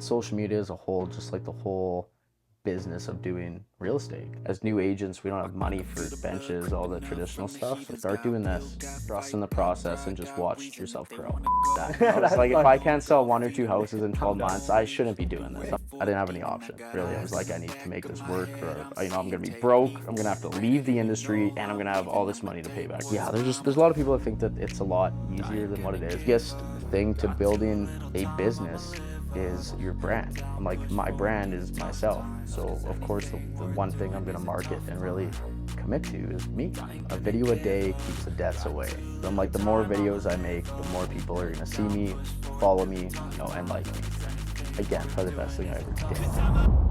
social media as a whole, just like the whole business of doing real estate. As new agents, we don't have money for benches, all the traditional stuff. So start doing this, trust in the process, and just watch yourself grow. I was like, if I can't sell 1 or 2 houses in 12 months, I shouldn't be doing this. I didn't have any option, really. I was like, I need to make this work, or I'm gonna be broke. I'm gonna have to leave the industry, and I'm gonna have all this money to pay back. Yeah, there's a lot of people that think that it's a lot easier than what it is. The biggest thing to building a business is your brand. I'm like, my brand is myself. So of course the one thing I'm gonna market and really commit to is me. A video a day keeps the deaths away. So I'm like, the more videos I make, the more people are gonna see me, follow me, and like me. Again, probably the best thing I ever did.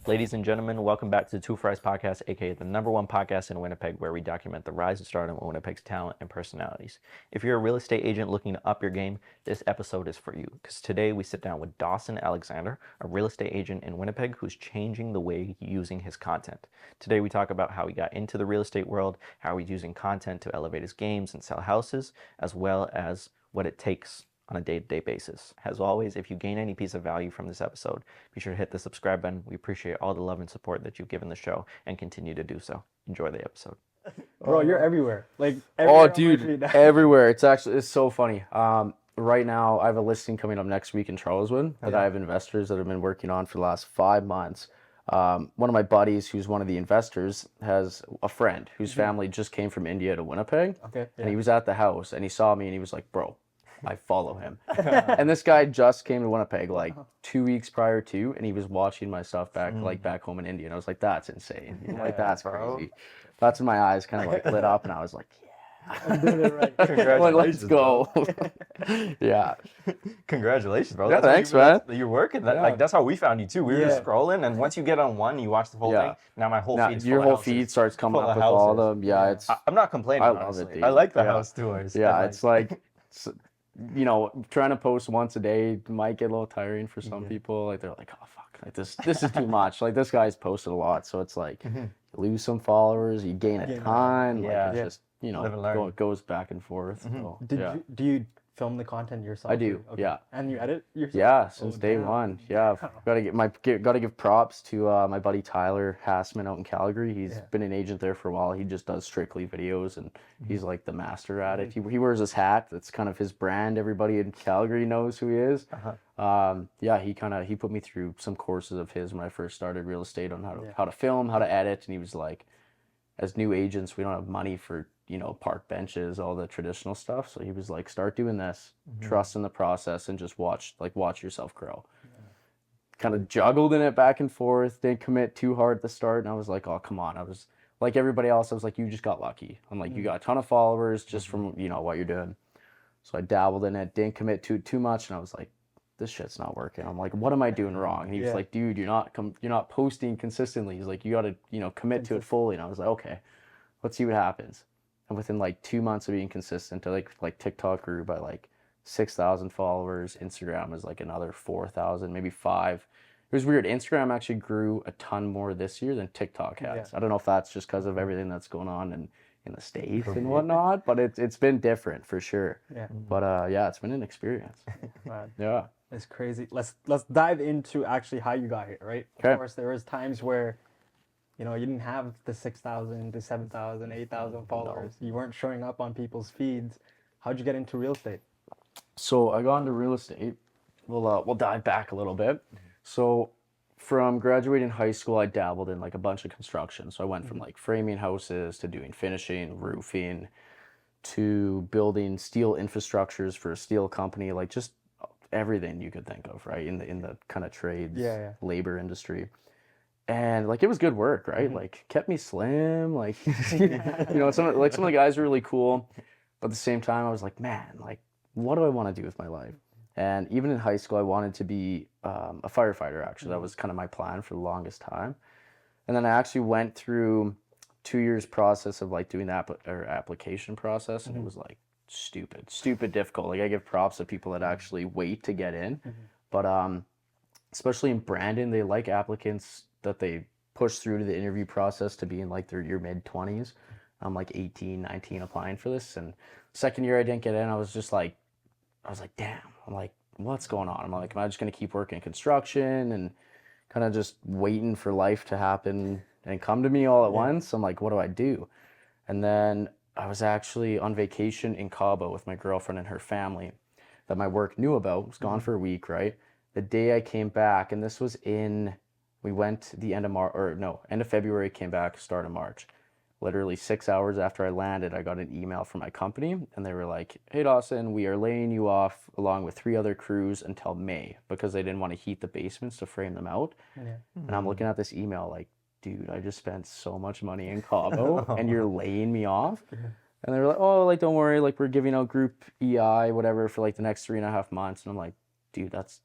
Ladies and gentlemen, welcome back to the Two Fries Podcast, aka the #1 podcast in Winnipeg, where we document the rise and stardom of Winnipeg's talent and personalities. If you're a real estate agent looking to up your game, this episode is for you, because today we sit down with Dawson Alexander, a real estate agent in Winnipeg who's changing the way he's using his content. Today we talk about how he got into the real estate world, how he's using content to elevate his games and sell houses, as well as what it takes on a day-to-day basis. As always, if you gain any piece of value from this episode, be sure to hit the subscribe button. We appreciate all the love and support that you've given the show, and continue to do so. Enjoy the episode. Bro, you're everywhere. Like, Oh, dude, everywhere. It's so funny. Right now, I have a listing coming up next week in Charleswood that I have investors that have been working on for the last 5 months. One of my buddies, who's one of the investors, has a friend whose family just came from India to Winnipeg. And he was at the house, and he saw me, and he was like, bro, I follow him. And this guy just came to Winnipeg like 2 weeks prior to, and he was watching my stuff back home in India. And I was like, that's insane. Like, that's crazy. That's when my eyes kind of like lit up, and I was like, yeah, I'm doing it right. Congratulations, let's go. Yeah. Congratulations, bro. Yeah, thanks, man. You're working. Like, that's how we found you too. We were just scrolling, and once you get on one, you watch the whole thing. Now my whole feed, your whole feed starts coming up with all of them. Yeah, it's. I'm not complaining. I love it, dude. I like the house tours. Yeah, it's like. Trying to post once a day might get a little tiring for some people. Like, they're like, oh fuck, like this is too much. Like, this guy's posted a lot, so it's like you lose some followers, you gain a ton. Like, it's just it goes back and forth. So, do you film the content yourself? I do. Yeah. And you edit yourself? Yeah, since day one. Yeah, gotta give props to my buddy Tyler Hassman out in Calgary. He's been an agent there for a while. He just does strictly videos, and he's like the master at it. He wears his hat. That's kind of his brand. Everybody in Calgary knows who he is. He put me through some courses of his when I first started real estate on how to film, how to edit, and he was like, as new agents, we don't have money for park benches, all the traditional stuff. So he was like, start doing this, trust in the process, and just watch yourself grow. Kind of juggled in it back and forth, didn't commit too hard at the start. And I was like, oh, come on. I was like everybody else. I was like, you just got lucky. I'm like, you got a ton of followers just from, what you're doing. So I dabbled in it, didn't commit too much. And I was like, this shit's not working. I'm like, what am I doing wrong? And he was like, dude, you're not posting consistently. He's like, you got to, commit to it fully. And I was like, okay, let's see what happens. And within like 2 months of being consistent, like TikTok grew by like 6,000 followers. Instagram is like another 4,000, maybe 5. It was weird. Instagram actually grew a ton more this year than TikTok has. I don't know if that's just because of everything that's going on in the States and whatnot, but it's been different for sure. Yeah. But it's been an experience. Yeah. It's crazy. Let's dive into actually how you got here, right? Of course, there was times where you didn't have the 6,000, the 7,000, 8,000 followers. No. You weren't showing up on people's feeds. How'd you get into real estate? So I got into real estate. We'll dive back a little bit. So from graduating high school, I dabbled in like a bunch of construction. So I went from like framing houses to doing finishing, roofing, to building steel infrastructures for a steel company, like just everything you could think of, right? In the kind of trades, labor industry. And like, it was good work, right? Like, kept me slim, like, some of the guys were really cool. But at the same time, I was like, man, like, what do I want to do with my life? And even in high school, I wanted to be a firefighter, actually. That was kind of my plan for the longest time. And then I actually went through 2 years process of like doing the application process. And it was like stupid difficult. Like, I give props to people that actually wait to get in. But especially in Brandon, they like applicants that they push through to the interview process to be in like your mid-20s. I'm like 18, 19 applying for this. And second year I didn't get in. I was like, damn. I'm like, what's going on? I'm like, am I just going to keep working construction and kind of just waiting for life to happen and come to me all at once? I'm like, what do I do? And then I was actually on vacation in Cabo with my girlfriend and her family that my work knew about. Was gone for a week, right? The day I came back, and this was we went the end of February, came back, start of March. Literally 6 hours after I landed, I got an email from my company, and they were like, hey, Dawson, we are laying you off along with 3 other crews until May, because they didn't want to heat the basements to frame them out. Yeah. And I'm looking at this email like, dude, I just spent so much money in Cabo, and you're laying me off? And they were like, oh, like, don't worry, like, we're giving out group EI, whatever, for like the next 3.5 months. And I'm like, dude, that's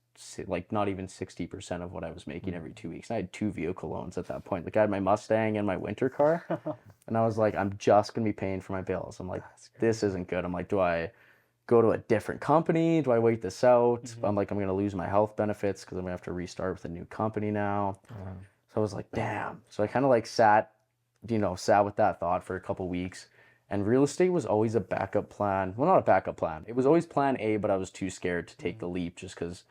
like not even 60% of what I was making every 2 weeks. And I had 2 vehicle loans at that point. Like, I had my Mustang and my winter car. And I was like, I'm just going to be paying for my bills. I'm like, this isn't good. I'm like, do I go to a different company? Do I wait this out? I'm like, I'm going to lose my health benefits because I'm going to have to restart with a new company now. So I was like, damn. So I kind of like sat with that thought for a couple weeks. And real estate was always a backup plan. Well, not a backup plan. It was always plan A, but I was too scared to take the leap just because,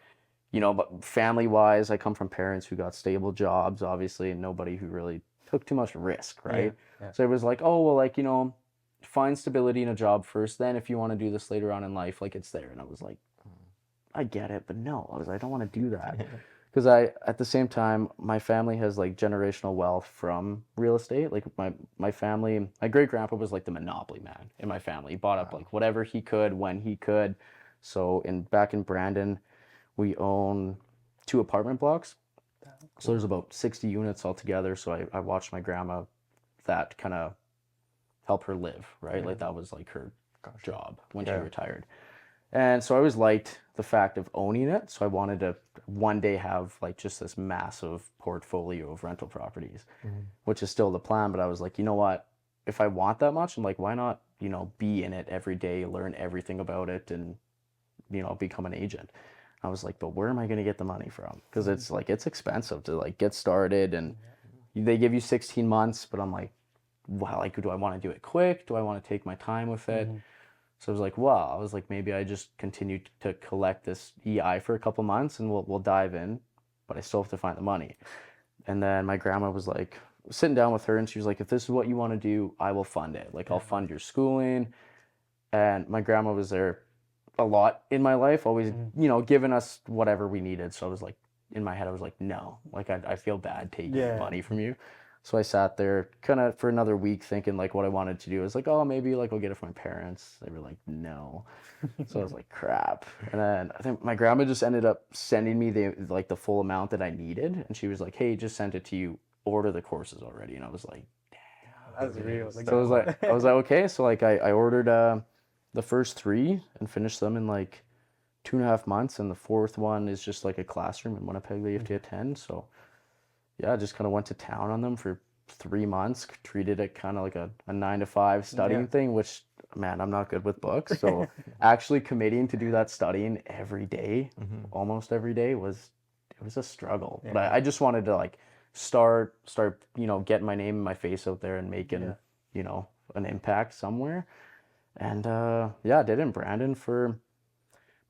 but family-wise, I come from parents who got stable jobs, obviously, and nobody who really took too much risk, right? Yeah. So it was like, oh, well, like, find stability in a job first. Then if you want to do this later on in life, like, it's there. And I was like, I get it, but no. I don't want to do that. Because at the same time, my family has like generational wealth from real estate. Like my family, my great grandpa was like the monopoly man in my family. He bought up like whatever he could when he could. So back in Brandon, we own 2 apartment blocks. So there's about 60 units altogether. So I watched my grandma that kind of help her live, right? Like that was like her job when she retired. And so I always liked the fact of owning it. So I wanted to one day have like just this massive portfolio of rental properties, which is still the plan. But I was like, you know what? If I want that much, I'm like, why not, be in it every day, learn everything about it and, become an agent. I was like, but where am I going to get the money from? Because it's like, it's expensive to like get started and they give you 16 months, but I'm like, wow, like, do I want to do it quick? Do I want to take my time with it? So I was like, wow, maybe I just continue to collect this EI for a couple months and we'll dive in, but I still have to find the money. And then my grandma was like, sitting down with her and she was like, if this is what you want to do, I will fund it. Like, I'll fund your schooling. And my grandma was there a lot in my life, always, giving us whatever we needed. So I was like, in my head, I was like, no, like, I feel bad taking money from you. So I sat there kind of for another week thinking like what I wanted to do. I was like, oh, maybe like I'll get it from my parents. They were like, no. So I was like, crap. And then I think my grandma just ended up sending me the full amount that I needed. And she was like, hey, just sent it to you. Order the courses already. And I was like, damn. That's real. So I was like, okay. So like I ordered the first 3 and finished them in like 2.5 months. And the 4th one is just like a classroom in Winnipeg that you have to attend. So yeah, I just kind of went to town on them for 3 months, treated it kind of like a 9-to-5 studying thing, which, man, I'm not good with books. So actually committing to do that studying every day, almost every day, it was a struggle. But I just wanted to like start, getting my name and my face out there and making, an impact somewhere. And I did it in Brandon for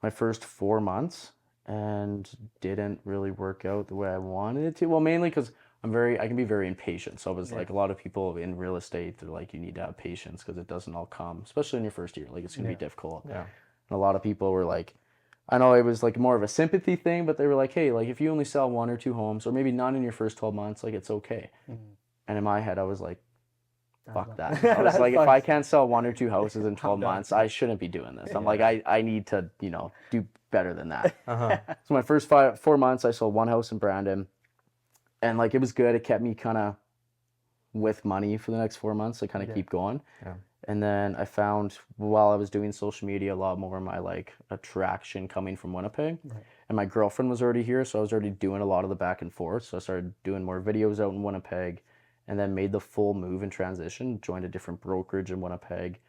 my first 4 months. And didn't really work out the way I wanted it to. Well, mainly because I can be very impatient. So I was like, a lot of people in real estate, they're like, you need to have patience because it doesn't all come, especially in your first year. Like, it's going to be difficult. Yeah. And a lot of people were like, I know it was like more of a sympathy thing, but they were like, hey, like if you only sell 1 or 2 homes, or maybe not in your first 12 months, like it's okay. And in my head, I was like, fuck that. I was like, if I can't sell 1 or 2 houses in 12 months, I shouldn't be doing this. I'm like, I need to, do better than that. So my first 4 months, I sold 1 house in Brandon, and like it was good. It kept me kind of with money for the next 4 months to kind of keep going. And then I found while I was doing social media, a lot more of my like attraction coming from Winnipeg. And my girlfriend was already here, so I was already doing a lot of the back and forth. So I started doing more videos out in Winnipeg, and then made the full move and transition, joined a different brokerage in Winnipeg,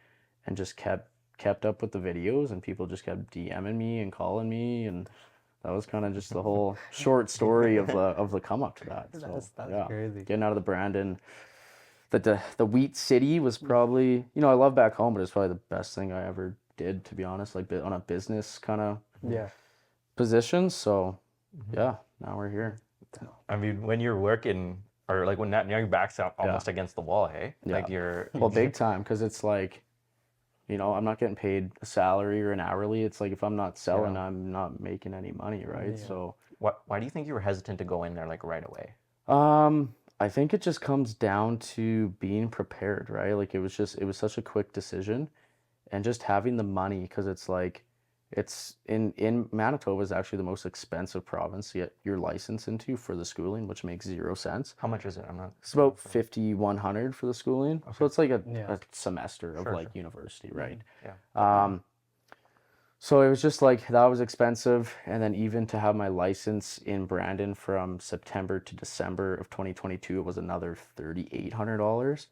and just kept up with the videos, and people just kept DMing me and calling me, and that was kind of just the whole short story of the come up to that. So that's crazy. Getting out of the Brandon, the wheat city was probably, I love back home, but it's probably the best thing I ever did, to be honest, like on a business kind of positions. So yeah, now we're here. I mean, when you're working, or like when now your back's out almost against the wall, hey? Yeah. Like you're Well, big time, because it's like, you know, I'm not getting paid a salary or an hourly. It's like if I'm not selling, I'm not making any money, right? Yeah. So why do you think you were hesitant to go in there like right away? I think it just comes down to being prepared, right? Like it was such a quick decision, and just having the money, because it's like it's in Manitoba is actually the most expensive province to get your license into for the schooling, which makes zero sense. How much is it? I'm not. It's about 5,100 for the schooling, so it's like a semester of Sure, like university, right? Yeah. So it was just like that was expensive, and then even to have my license in Brandon from September to December of 2022, it was another $3,800.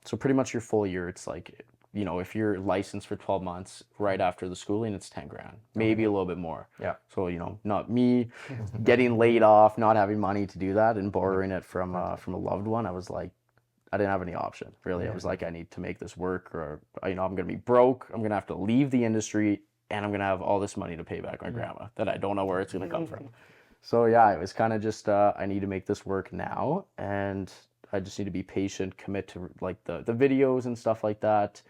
So pretty much your full year, it's like, you know, if you're licensed for 12 months right after the schooling, it's 10 grand, maybe a little bit more. Yeah. So, you know, not me getting laid off, not having money to do that, and borrowing it from a loved one. I was like, I didn't have any option, really. I was like, I need to make this work, or, you know, I'm going to be broke. I'm going to have to leave the industry, and I'm going to have all this money to pay back my grandma that I don't know where it's going to come from. So yeah, it was kind of just, I need to make this work now, and I just need to be patient, commit to like the videos and stuff like that.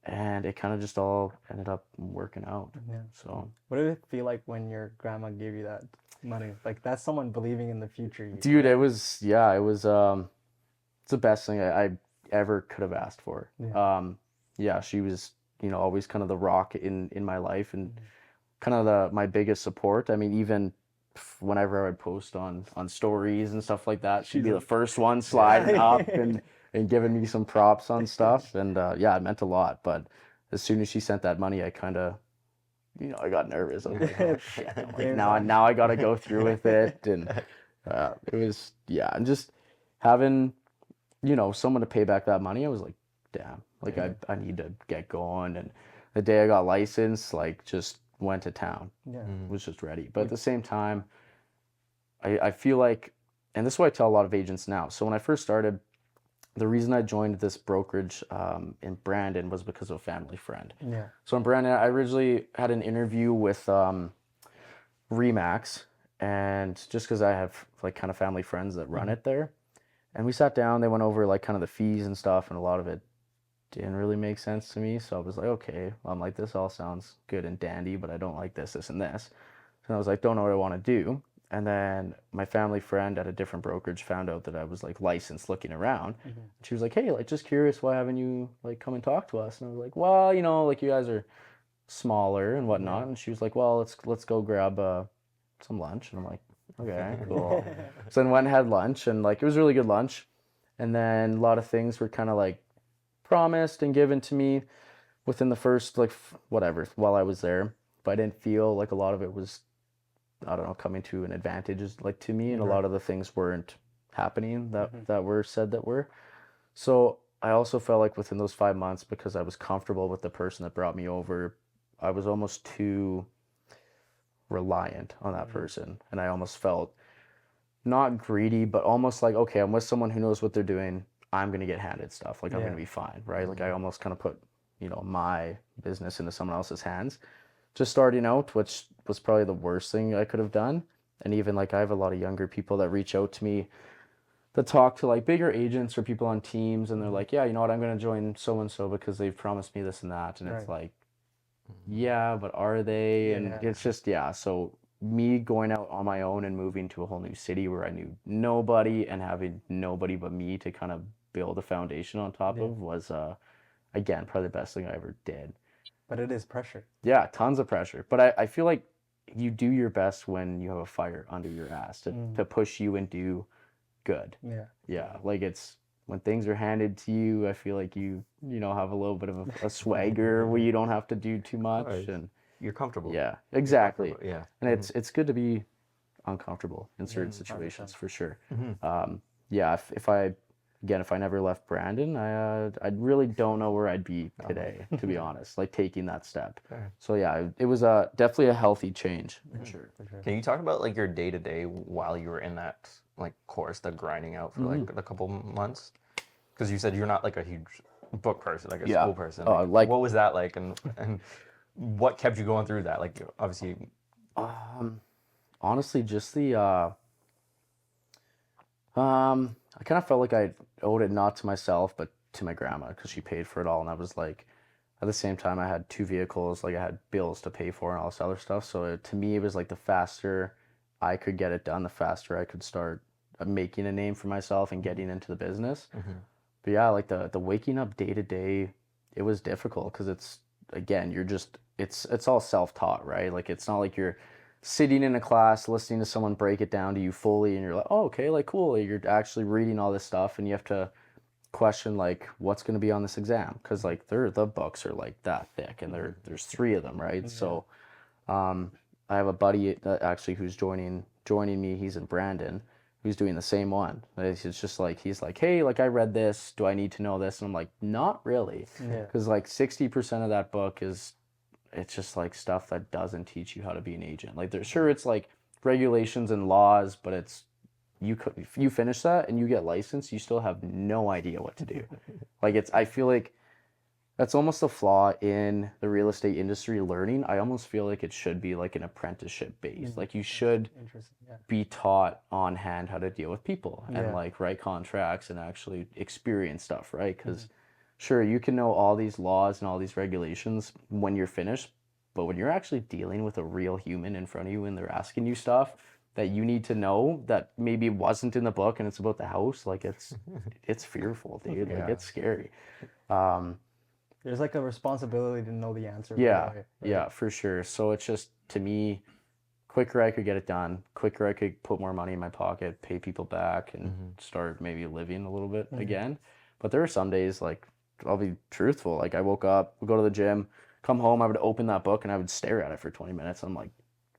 And it kind of just all ended up working out. Yeah. So what did it feel like when your grandma gave you that money? Like that's someone believing in the future. Dude, it was it's the best thing I ever could have asked for. Yeah, she was, you know, always kind of the rock in my life, and kind of my biggest support. I mean, even whenever I would post on stories and stuff like that, she'd be the first one sliding up and giving me some props on stuff. And yeah, it meant a lot. But as soon as she sent that money, I kind of, you know, I got nervous. I was like, oh shit, like now I got to go through with it. And it was, yeah, and just having, you know, someone to pay back that money, I was like, damn, like I need to get going. And the day I got licensed, like just went to town. Was just ready. But at the same time, I feel like, and this is what I tell a lot of agents now. So when I first started, the reason I joined this brokerage in Brandon was because of a family friend. Yeah. So in Brandon, I originally had an interview with Remax, and just because I have like kind of family friends that run it there, and we sat down, they went over like kind of the fees and stuff, and a lot of it didn't really make sense to me. So I was like, okay, well, I'm like, this all sounds good and dandy, but I don't like this, this, and this. So I was like, don't know what I want to do. And then my family friend at a different brokerage found out that I was like licensed looking around. She was like, hey, like just curious, why haven't you like come and talk to us? And I was like, well, you know, like you guys are smaller and whatnot. And she was like, well, let's go grab some lunch. And I'm like, okay, cool. So then went and had lunch, and like it was really good lunch. And then a lot of things were kind of like promised and given to me within the first like whatever while I was there, but I didn't feel like a lot of it was, I don't know, coming to an advantage like to me, and a lot of the things weren't happening that were said that were. So I also felt like within those 5 months, because I was comfortable with the person that brought me over, I was almost too reliant on that person, and I almost felt not greedy, but almost like, okay, I'm with someone who knows what they're doing, I'm gonna get handed stuff, like I'm gonna be fine, right? Like I almost kind of put, you know, my business into someone else's hands just starting out, which was probably the worst thing I could have done. And even like I have a lot of younger people that reach out to me that talk to like bigger agents or people on teams, and they're like, yeah, you know what, I'm going to join so and so because they've promised me this and that. And it's like, yeah, but are they? And it's just, yeah. So me going out on my own and moving to a whole new city where I knew nobody, and having nobody but me to kind of build a foundation on top of was again probably the best thing I ever did. But it is pressure. Yeah, tons of pressure. But I feel like you do your best when you have a fire under your ass to push you and do good. Yeah. Like it's when things are handed to you, I feel like you know, have a little bit of a swagger where you don't have to do too much, and you're comfortable. Yeah, exactly. Yeah. And it's good to be uncomfortable in certain situations, for sure. Yeah, if I never left Brandon, I really don't know where I'd be today, to be honest, like taking that step. So yeah, it was definitely a healthy change, for sure. Can you talk about like your day to day while you were in that like course, the grinding out for like a couple months? Because you said you're not like a huge book person, like a school person. Like, what was that like, and what kept you going through that? Like obviously Honestly, just the I kind of felt like I owed it not to myself, but to my grandma because she paid for it all. And I was like, at the same time, I had 2 vehicles, like I had bills to pay for and all this other stuff. So to me, it was like the faster I could get it done, the faster I could start making a name for myself and getting into the business. But yeah, like the waking up day to day, it was difficult because it's, again, you're just, it's all self-taught, right? Like it's not like you're sitting in a class listening to someone break it down to you fully and you're like, oh, okay, like cool. You're actually reading all this stuff and you have to question like what's going to be on this exam because like the books are like that thick and there's 3 of them, right? So I have a buddy that actually who's joining me. He's in Brandon, who's doing the same one. It's just like he's like, hey, like I read this, do I need to know this? And I'm like, not really, because like 60% of that book is, it's just like stuff that doesn't teach you how to be an agent. Like there's sure it's like regulations and laws, but it's, if you finish that and you get licensed, you still have no idea what to do. Like I feel like that's almost a flaw in the real estate industry learning. I almost feel like it should be like an apprenticeship based. Like you should be taught on hand how to deal with people and like write contracts and actually experience stuff, right? Because sure, you can know all these laws and all these regulations when you're finished, but when you're actually dealing with a real human in front of you and they're asking you stuff that you need to know that maybe wasn't in the book and it's about the house, like it's fearful, dude. Like it's scary. There's like a responsibility to know the answer. Yeah, right? yeah, for sure. So it's just, to me, quicker I could get it done, quicker I could put more money in my pocket, pay people back, and start maybe living a little bit again. But there are some days, like, I'll be truthful, like I woke up, would go to the gym, come home, I would open that book and I would stare at it for 20 minutes. I'm like,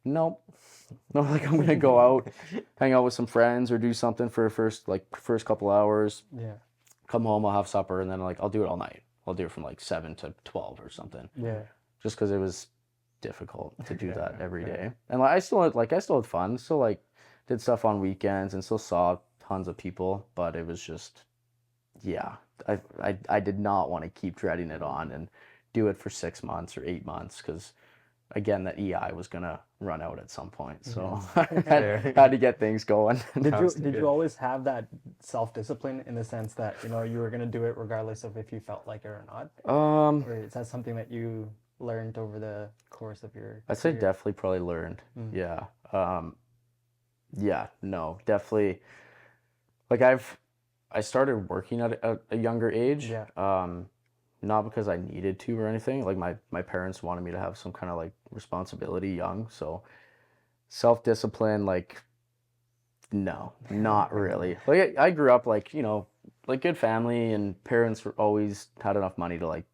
nope. No, like I'm gonna go out, hang out with some friends or do something for first couple hours. Yeah. Come home, I'll have supper, and then like I'll do it all night. I'll do it from like 7 to 12 or something. Yeah. Just because it was difficult to do that every day. And like I still had fun. Still like did stuff on weekends and still saw tons of people, but it was just, yeah. I did not want to keep dreading it on and do it for 6 months or 8 months because, again, that EI was gonna run out at some point. So I had to get things going. Did you always have that self-discipline in the sense that, you know, you were gonna do it regardless of if you felt like it or not? Or is that something that you learned over the course of your I'd say definitely probably learned. Yeah. Yeah, no, definitely. Like I started working at a younger age. Not because I needed to or anything. Like my parents wanted me to have some kind of like responsibility young. So self-discipline, like, no, not really. Like I grew up like, you know, like good family and parents were always had enough money to like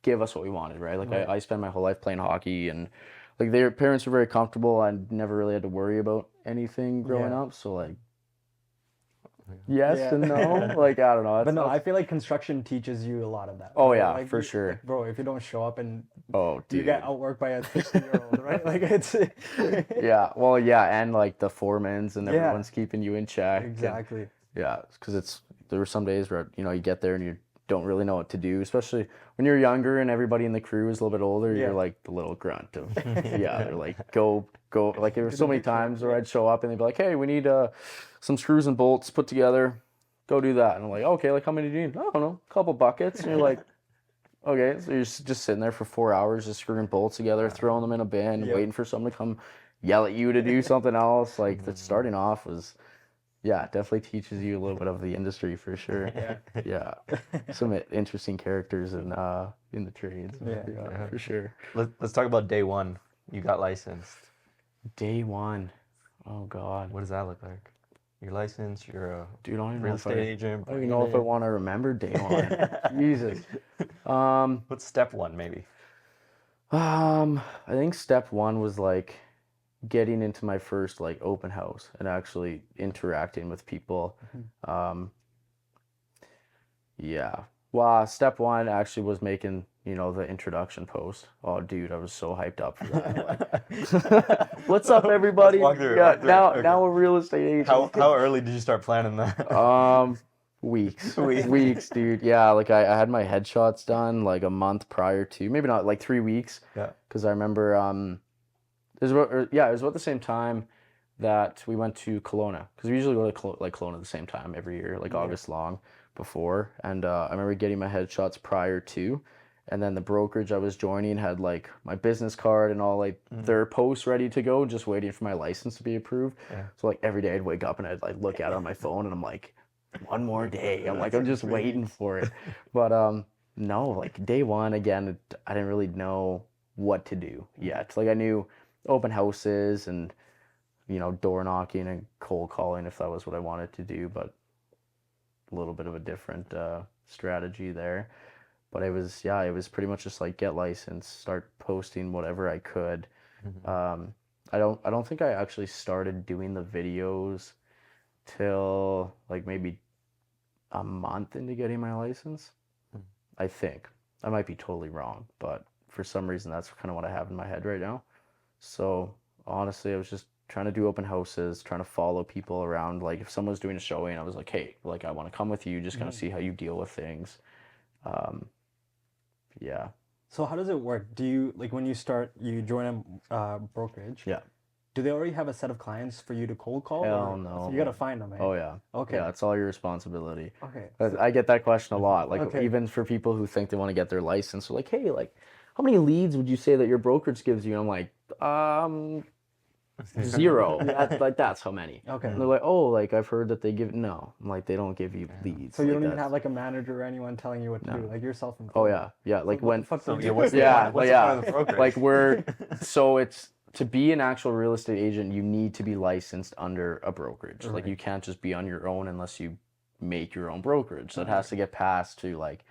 give us what we wanted, right? Like I spent my whole life playing hockey and like their parents were very comfortable. I never really had to worry about anything growing up. So like, yes and no, like I don't know. But no, I feel like construction teaches you a lot of that. Oh yeah, like, for sure. Like, bro, if you don't show up and dude, you get outworked by a 60-year-old, right? Like it's yeah, well, yeah, and like the foremans and everyone's keeping you in check. Exactly. And, yeah, because there were some days where, you know, you get there and you don't really know what to do, especially when you're younger and everybody in the crew is a little bit older. You're like the little grunt of they're like go. Like there were so many times where I'd show up and they'd be like, hey, we need some screws and bolts put together, go do that. And I'm like, okay, like how many do you need? I don't know, a couple buckets. And you're like, okay, so you're just sitting there for 4 hours just screwing bolts together, throwing them in a bin, waiting for someone to come yell at you to do something else. Like the starting off was, definitely teaches you a little bit of the industry for sure. Yeah. Some interesting characters in the trades. Yeah, for sure. Let's talk about day one. You got licensed. Day one. Oh God. What does that look like? You're licensed, you're a real estate agent. I don't even know if I want to remember day one. Jesus. What's step one maybe? I think step one was like getting into my first like open house and actually interacting with people. Well, step one actually was making, you know, the introduction post. Oh, dude, I was so hyped up for that. What's up, everybody? Now a real estate agent. How early did you start planning that? Weeks, dude. Yeah, like I had my headshots done like a month prior to, maybe not like 3 weeks. Yeah. Because I remember it was about the same time that we went to Kelowna, because we usually go to Kelowna at the same time every year, like August long before. And I remember getting my headshots prior to, and then the brokerage I was joining had like my business card and all like their posts ready to go, just waiting for my license to be approved. So like every day I'd wake up and I'd like look at it on my phone and I'm like, one more day. I'm like, I'm just waiting for it. But no, like day one again, I didn't really know what to do yet. Like I knew open houses and door knocking and cold calling if that was what I wanted to do, but a little bit of a different strategy there. But it was pretty much just like get licensed, start posting whatever I could. I don't think I actually started doing the videos till like maybe a month into getting my license. I think. I might be totally wrong, but for some reason that's kind of what I have in my head right now. So honestly, I was just trying to do open houses, trying to follow people around. Like if someone's doing a showing, I was like, hey, like I want to come with you, just kind of see how you deal with things. Yeah. So how does it work? Do you, like when you join a brokerage? Yeah. Do they already have a set of clients for you to cold call? Hell no. So you got to find them, eh? Oh yeah. Okay. Yeah, it's all your responsibility. Okay. I get that question a lot. Like even for people who think they want to get their license, they're like, hey, like how many leads would you say that your brokerage gives you? And I'm like, 0. That's how many. Okay. And they're like, oh, like I've heard that they give. No, I'm like they don't give you leads. So you like, don't even have like a manager or anyone telling you what to do. Like you're self-employed. Oh yeah. Like when. what's the point of the brokerage? Like so it's to be an actual real estate agent, you need to be licensed under a brokerage. Like you can't just be on your own unless you make your own brokerage. So it has to get passed to like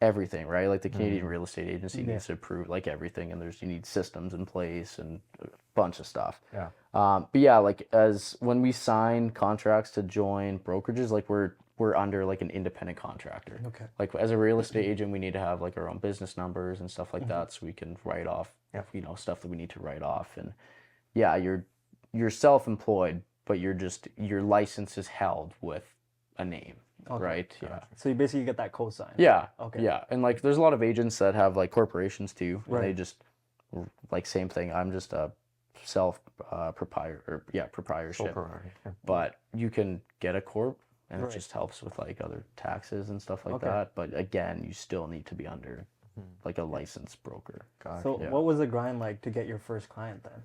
everything, right? Like the Canadian Real Estate Agency needs to approve like everything, and you need systems in place and a bunch of stuff. Yeah. But yeah, like as when we sign contracts to join brokerages, like we're under like an independent contractor. Okay. Like as a real estate agent, we need to have like our own business numbers and stuff like that, so we can write off, stuff that we need to write off. And yeah, you're self-employed, but your license is held with a name. Okay. Right. Yeah. So you basically get that cosign. Yeah. Okay. Yeah. And like there's a lot of agents that have like corporations too. And Right. they just like same thing. I'm just a proprietorship. But you can get a corp and it just helps with like other taxes and stuff like that. But again, you still need to be under like a licensed broker. So what was the grind like to get your first client then?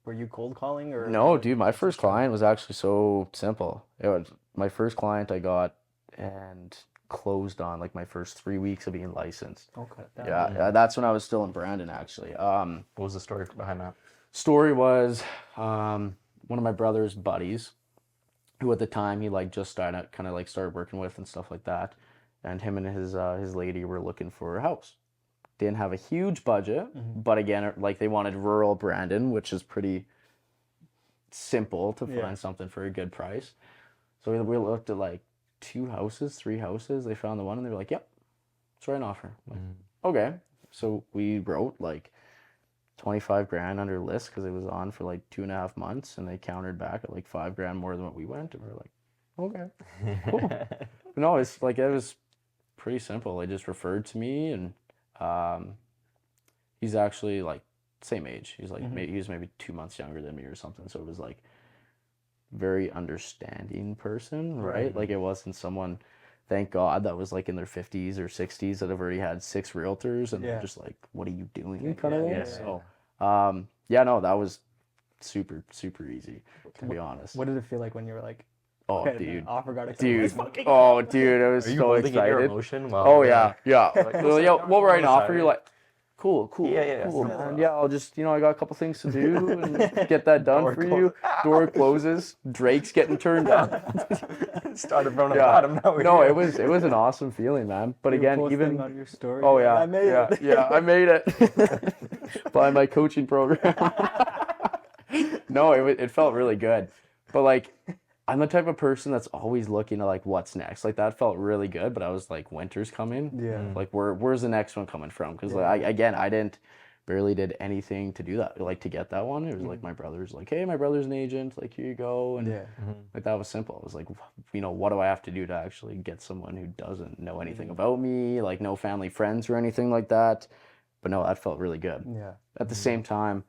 Were you cold calling or? No, dude, my first client was actually so simple. It was my first client I got and closed on like my first 3 weeks of being licensed. Okay. Yeah, that's when I was still in Brandon actually. What was the story behind that? Story was one of my brother's buddies, who at the time he like just started working with and stuff like that, and him and his lady were looking for a house. Didn't have a huge budget, but again, like they wanted rural Brandon, which is pretty simple to find something for a good price. So we looked at like 2 houses, 3 houses. They found the one and they were like, yep, let's write an offer. Like, okay. So we wrote like 25 grand under list because it was on for like 2.5 months, and they countered back at like 5 grand more than what we went. And we were like, okay, cool. No, it's like, it was pretty simple. They just referred to me, and he's actually like same age. He's like, he was maybe 2 months younger than me or something. So it was like very understanding person, right? Like it wasn't someone, thank God, that was like in their 50s or 60s that have already had 6 realtors and they're just like, what are you doing kind of thing. So no, that was super, super easy, to be honest. What did it feel like when you were like, oh, okay, dude, offer got dude, oh, dude, I was so excited. Your emotion? Well, oh yeah. Like, we'll write an offer. You're like, cool, cool, man. Yeah, I'll just, I got a couple things to do and get that done for you. Door closes. Drake's getting turned on. Started from the bottom. No, it was an awesome feeling, man. But again, even on your story. Oh yeah, I made it. Yeah, I made it. By my coaching program. No, it felt really good. But like, I'm the type of person that's always looking at like what's next. Like that felt really good, but I was like, winter's coming. Yeah. Like where's the next one coming from? Because like I barely did anything to do that. Like to get that one, it was like my brother's like, hey, my brother's an agent. Like here you go, and like that was simple. It was like, what do I have to do to actually get someone who doesn't know anything about me, like no family, friends, or anything like that? But no, that felt really good. Yeah. At the same time,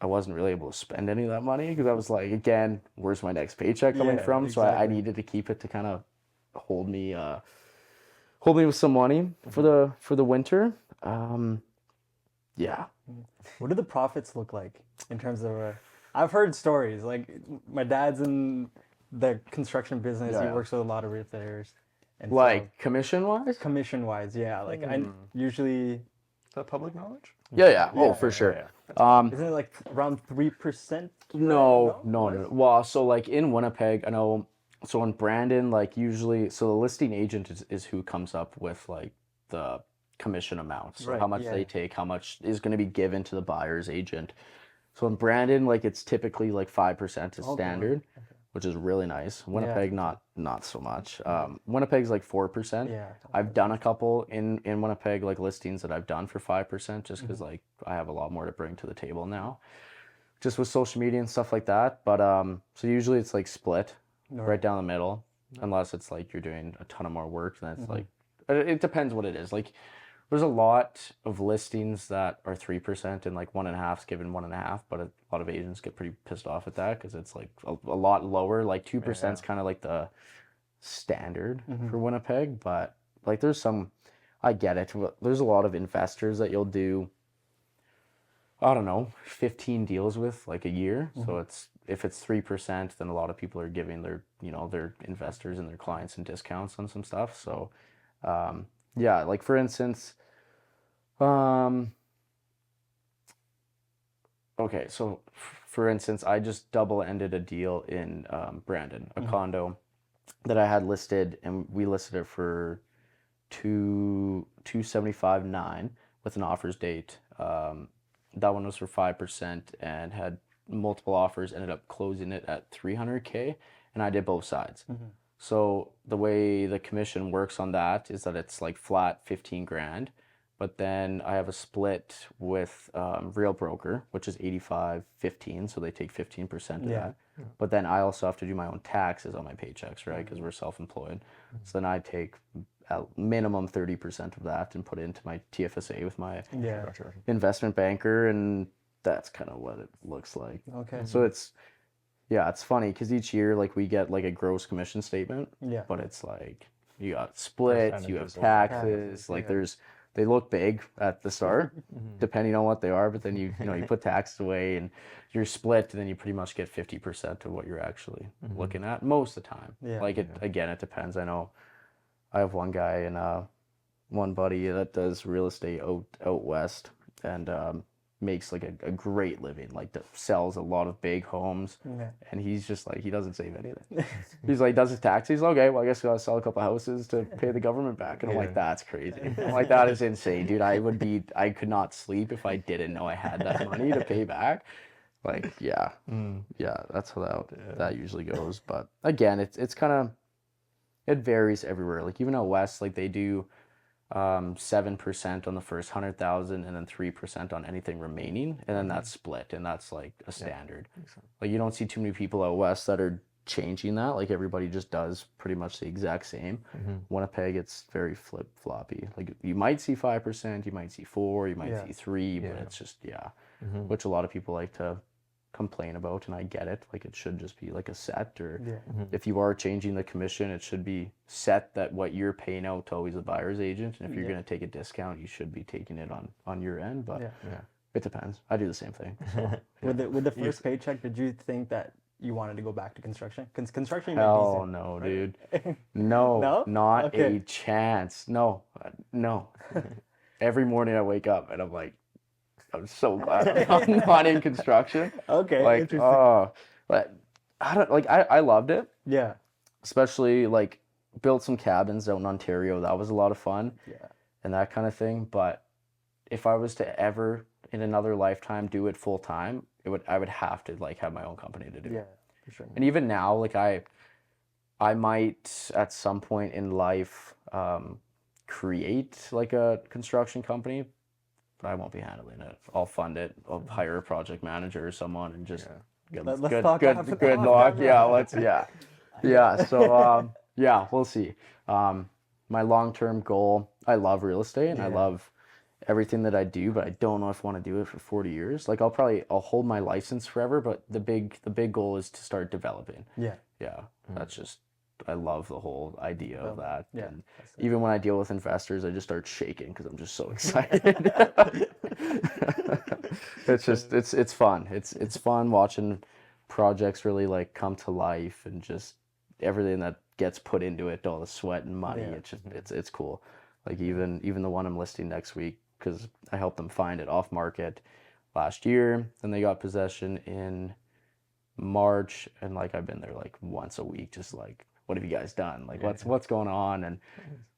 I wasn't really able to spend any of that money because I was like, again, where's my next paycheck coming from? So I needed to keep it to kind of hold me with some money for the winter. Yeah. What do the profits look like in terms of? I've heard stories like my dad's in the construction business. He works with a lot of repairs. And like commission wise? Commission wise, yeah. Like I usually. Is that public knowledge? Yeah. Oh, for sure. Isn't it like around 3%? No. Well, so like in Winnipeg, I know. So in Brandon, like usually, so the listing agent is who comes up with like the commission amount. So how much they take, how much is going to be given to the buyer's agent. So in Brandon, like it's typically like 5% is standard, which is really nice. Winnipeg, not so much. Winnipeg's like 4%. Yeah. I've done a couple in Winnipeg, like listings that I've done for 5%, just because like I have a lot more to bring to the table now, just with social media and stuff like that. But so usually it's like split right down the middle, unless it's like you're doing a ton of more work. Then it's like it depends what it is. Like there's a lot of listings that are 3% and like 1.5 is given 1.5, but a lot of agents get pretty pissed off at that because it's like a lot lower. Like 2% is kind of like the standard for Winnipeg, but like there's some, I get it. There's a lot of investors that you'll do, I don't know, 15 deals with like a year. So if it's 3%, then a lot of people are giving their investors and their clients and discounts on some stuff. So yeah, like for instance, okay, so for instance, I just double-ended a deal in Brandon, a condo that I had listed, and we listed it for 275.9 with an offers date. That one was for 5% and had multiple offers, ended up closing it at 300K, and I did both sides. So the way the commission works on that is that it's like flat 15 grand, but then I have a split with Real Broker, which is 85-15, so they take 15% of that. But then I also have to do my own taxes on my paychecks, right? Because we're self-employed. So then I take a minimum 30% of that and put it into my TFSA with my investment banker, and that's kind of what it looks like. Okay. So it's funny because each year like we get like a gross commission statement, but it's like you got splits, you have taxes, like they look big at the start depending on what they are, but then you put taxes away and you're split, and then you pretty much get 50% of what you're actually looking at most of the time. Again, it depends. I know I have one guy and one buddy that does real estate out west and makes like a great living, like sells a lot of big homes, and he's just like, he doesn't save anything. He's like, does his taxes, okay, well I guess I gotta sell a couple houses to pay the government back. And I'm like, that's crazy. I'm like, that is insane, dude. I could not sleep if I didn't know I had that money to pay back. Like that's how that usually goes. But again, it's kind of, it varies everywhere. Like even out west, like they do 7% on the first 100,000 and then 3% on anything remaining, and then that's split, and that's like a standard. Like you don't see too many people out west that are changing that. Like everybody just does pretty much the exact same. Winnipeg, it's very flip-floppy. Like you might see 5%, you might see 4, you might see 3, but it's just which a lot of people like to complain about, and I get it. Like it should just be like a set, or if you are changing the commission, it should be set that what you're paying out to always the buyer's agent, and if you're going to take a discount, you should be taking it on your end. But it depends. I do the same thing. So. With the first paycheck, did you think that you wanted to go back to construction? Construction, hell no, dude. No, not a chance. No. Every morning I wake up and I'm like, I'm so glad I'm not in construction. Okay. Like, but I loved it. Yeah. Especially like built some cabins out in Ontario. That was a lot of fun. Yeah. And that kind of thing. But if I was to ever in another lifetime do it full time, I would have to like have my own company to do it. Yeah, for sure. And even now, like I might at some point in life create like a construction company, but I won't be handling it. I'll fund it. I'll hire a project manager or someone and just good luck. So we'll see. My long-term goal, I love real estate and I love everything that I do, but I don't know if I want to do it for 40 years. Like I'll hold my license forever, but the big goal is to start developing. Yeah. Yeah. That's just, I love the whole idea of that. Yeah. And even when I deal with investors, I just start shaking because I'm just so excited. It's fun. It's fun watching projects really like come to life and just everything that gets put into it, all the sweat and money. It's cool. Like even the one I'm listing next week, because I helped them find it off market last year, and they got possession in March, and like I've been there like once a week, just like, what have you guys done? Like what's going on? And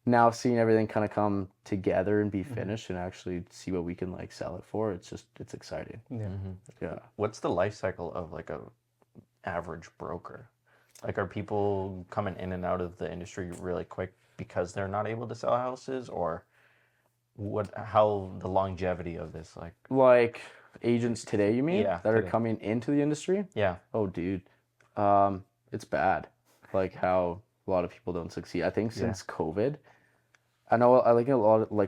now seeing everything kind of come together and be finished and actually see what we can like sell it for, it's exciting. Yeah. What's the life cycle of like a average broker? Like, are people coming in and out of the industry really quick because they're not able to sell houses, or how the longevity of this, like agents today, you mean? Yeah, that are coming into the industry? Yeah. Oh, dude. It's bad. Like how a lot of people don't succeed. I think since COVID, I know I like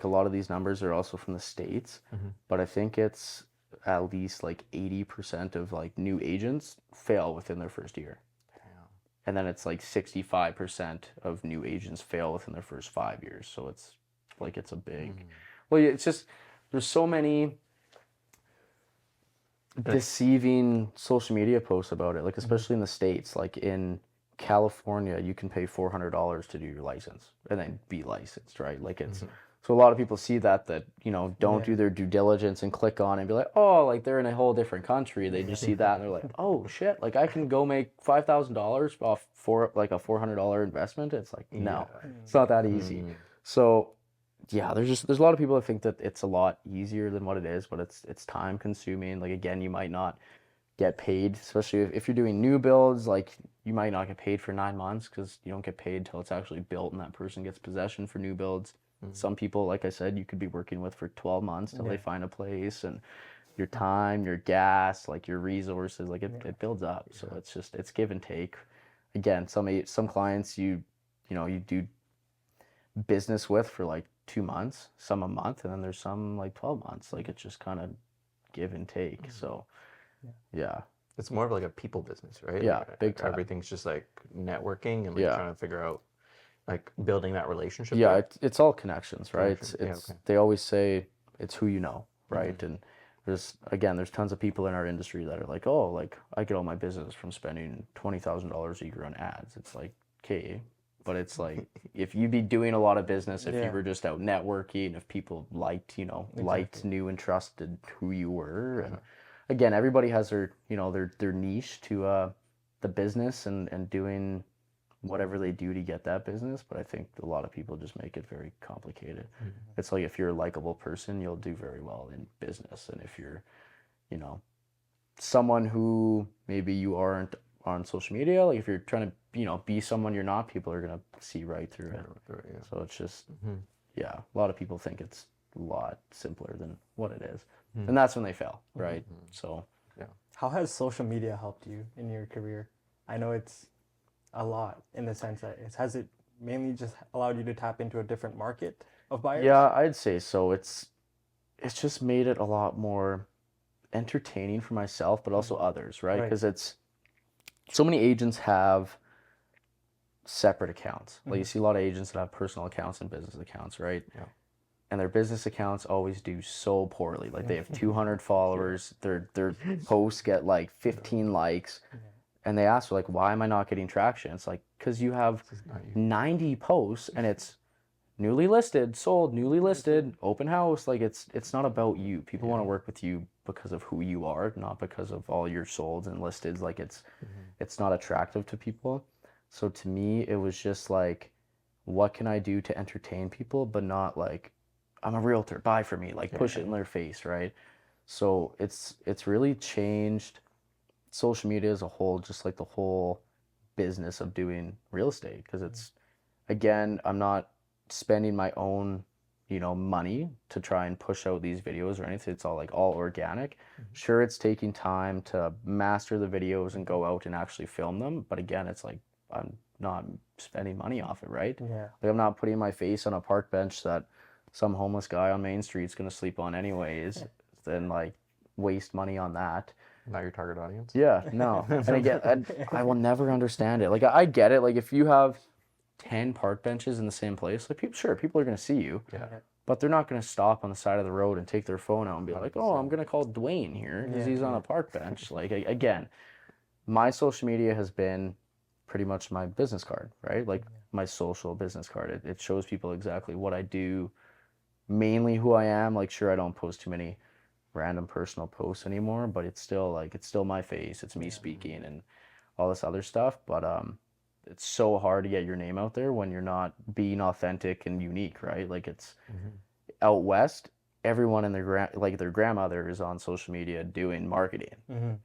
a lot of these numbers are also from the States, but I think it's at least like 80% of like new agents fail within their first year. And then it's like 65% of new agents fail within their first 5 years. So it's like, it's a big, well, it's just, there's so many deceiving social media posts about it. Like, especially in the States, like in California, you can pay $400 to do your license and then be licensed, right? Like it's, so a lot of people see that, you know, don't do their due diligence and click on it and be like, oh, like they're in a whole different country. They just see that and they're like, oh shit, like I can go make $5,000 off for like a $400 investment. It's like, no, it's not that easy. So yeah, there's a lot of people that think that it's a lot easier than what it is, but it's time consuming. Like, again, you might not get paid, especially if you're doing new builds. Like, you might not get paid for 9 months because you don't get paid until it's actually built and that person gets possession for new builds. Some people, like I said, you could be working with for 12 months till they find a place, and your time, your gas, like your resources, like it builds up. So it's give and take. Again, some clients you do business with for like 2 months, some a month, and then there's some like 12 months. Like, it's just kind of give and take. So yeah. It's more of like a people business, right? Yeah, like, big time. Everything's just like networking and like trying to figure out, like, building that relationship. Yeah, it's all connections, right? Connections. They always say it's who you know, right? And there's tons of people in our industry that are like, oh, like I get all my business from spending $20,000 a year on ads. It's like, okay, but it's like, if you'd be doing a lot of business, if you were just out networking, if people liked, knew and trusted who you were. And again, everybody has their niche to the business and doing whatever they do to get that business. But I think a lot of people just make it very complicated. It's like, if you're a likable person, you'll do very well in business. And if you're, someone who maybe you aren't on social media, like if you're trying to, be someone you're not, people are going to see right through it. So it's just, a lot of people think it's a lot simpler than what it is. And that's when they fail, right? So, How has social media helped you in your career? I know it's a lot, in the sense that has it mainly just allowed you to tap into a different market of buyers? Yeah, I'd say so. It's just made it a lot more entertaining for myself, but also others, right? Because it's so many agents have separate accounts. Like, you see a lot of agents that have personal accounts and business accounts, right? Yeah. And their business accounts always do so poorly. Like, they have 200 followers, their posts get like 15 likes. And they ask, like, why am I not getting traction? It's like, because you have 90 posts and it's newly listed, sold, newly listed, open house. Like, it's not about you. People want to work with you because of who you are, not because of all your solds and listeds. Like, it's not attractive to people. So to me, it was just like, what can I do to entertain people, but not like, I'm a realtor, buy from me, like push it in their face, right? So it's really changed social media as a whole, just like the whole business of doing real estate. Because it's, again, I'm not spending my own, money to try and push out these videos or anything. It's all organic. Sure, it's taking time to master the videos and go out and actually film them. But again, it's like, I'm not spending money off it, right? Yeah. Like, I'm not putting my face on a park bench that some homeless guy on Main Street's gonna sleep on anyways, then like waste money on that. Not your target audience. Yeah, no. And again, I will never understand it. Like I get it. Like if you have 10 park benches in the same place, like people are gonna see you. Yeah. But they're not gonna stop on the side of the road and take their phone out and be like, "Oh, I'm gonna call Dwayne here because he's on a park bench." Like again, my social media has been pretty much my business card, right? Like my social business card. It shows people exactly what I do, mainly who I am. Like, sure, I don't post too many random personal posts anymore, but it's still my face. It's me speaking and all this other stuff. But it's so hard to get your name out there when you're not being authentic and unique, right? Like it's out west, everyone and their grandmother is on social media doing marketing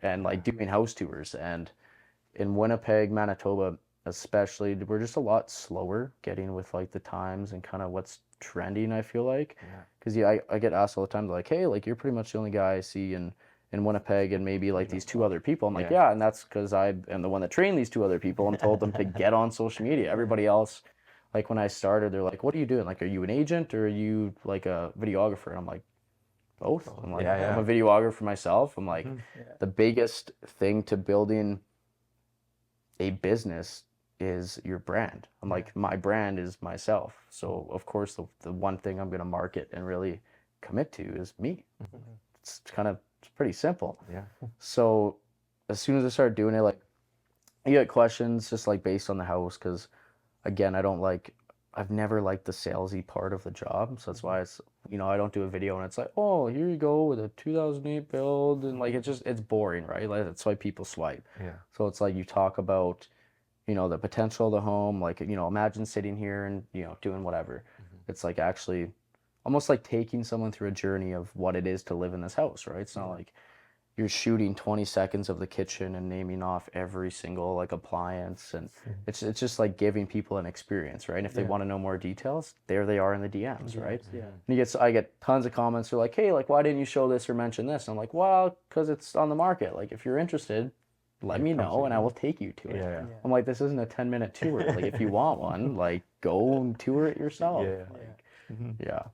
and like doing house tours. And in Winnipeg, Manitoba especially, we're just a lot slower getting with like the times and kind of what's trending, I feel like. Because I get asked all the time, like, hey, like you're pretty much the only guy I see in Winnipeg and maybe like these two other people. I'm like, yeah, and that's because I am the one that trained these two other people and told them to get on social media. Everybody else, like when I started, they're like, what are you doing? Like, are you an agent or are you like a videographer? And I'm like, both. I'm like, I'm a videographer myself. I'm like, the biggest thing to building a business is your brand. I'm like, my brand is myself. So of course the one thing I'm going to market and really commit to is me. It's pretty simple. So as soon as I started doing it, like you get questions just like based on the house. Cause again, I've never liked the salesy part of the job. So that's why it's, I don't do a video and it's like, oh, here you go with a 2008 build. And like, it's boring, right? Like that's why people swipe. So it's like, you talk about, the potential of the home, like, imagine sitting here and, doing whatever. It's like actually almost like taking someone through a journey of what it is to live in this house, right? It's not like you're shooting 20 seconds of the kitchen and naming off every single like appliance. And it's just like giving people an experience, right? And if they want to know more details, there they are in the DMs, right? And I get tons of comments. They're like, hey, like, why didn't you show this or mention this? And I'm like, well, because it's on the market. Like, if you're interested, let me know and I will take you to it. I'm like, this isn't a 10-minute tour. Like, if you want one, like, go and tour it yourself.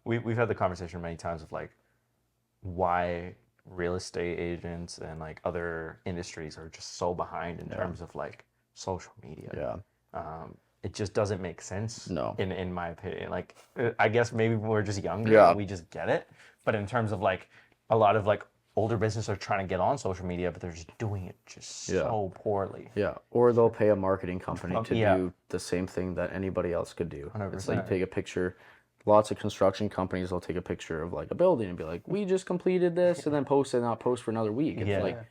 We've had the conversation many times of like why real estate agents and like other industries are just so behind in terms of like social media. It just doesn't make sense. In my opinion, like I guess maybe we're just younger and we just get it. But in terms of like a lot of like older businesses are trying to get on social media, but they're just doing it just so poorly. Or they'll pay a marketing company to do the same thing that anybody else could do. 100%. It's like you take a picture. Lots of construction companies will take a picture of like a building and be like, we just completed this, and then post it and not post for another week. It's like,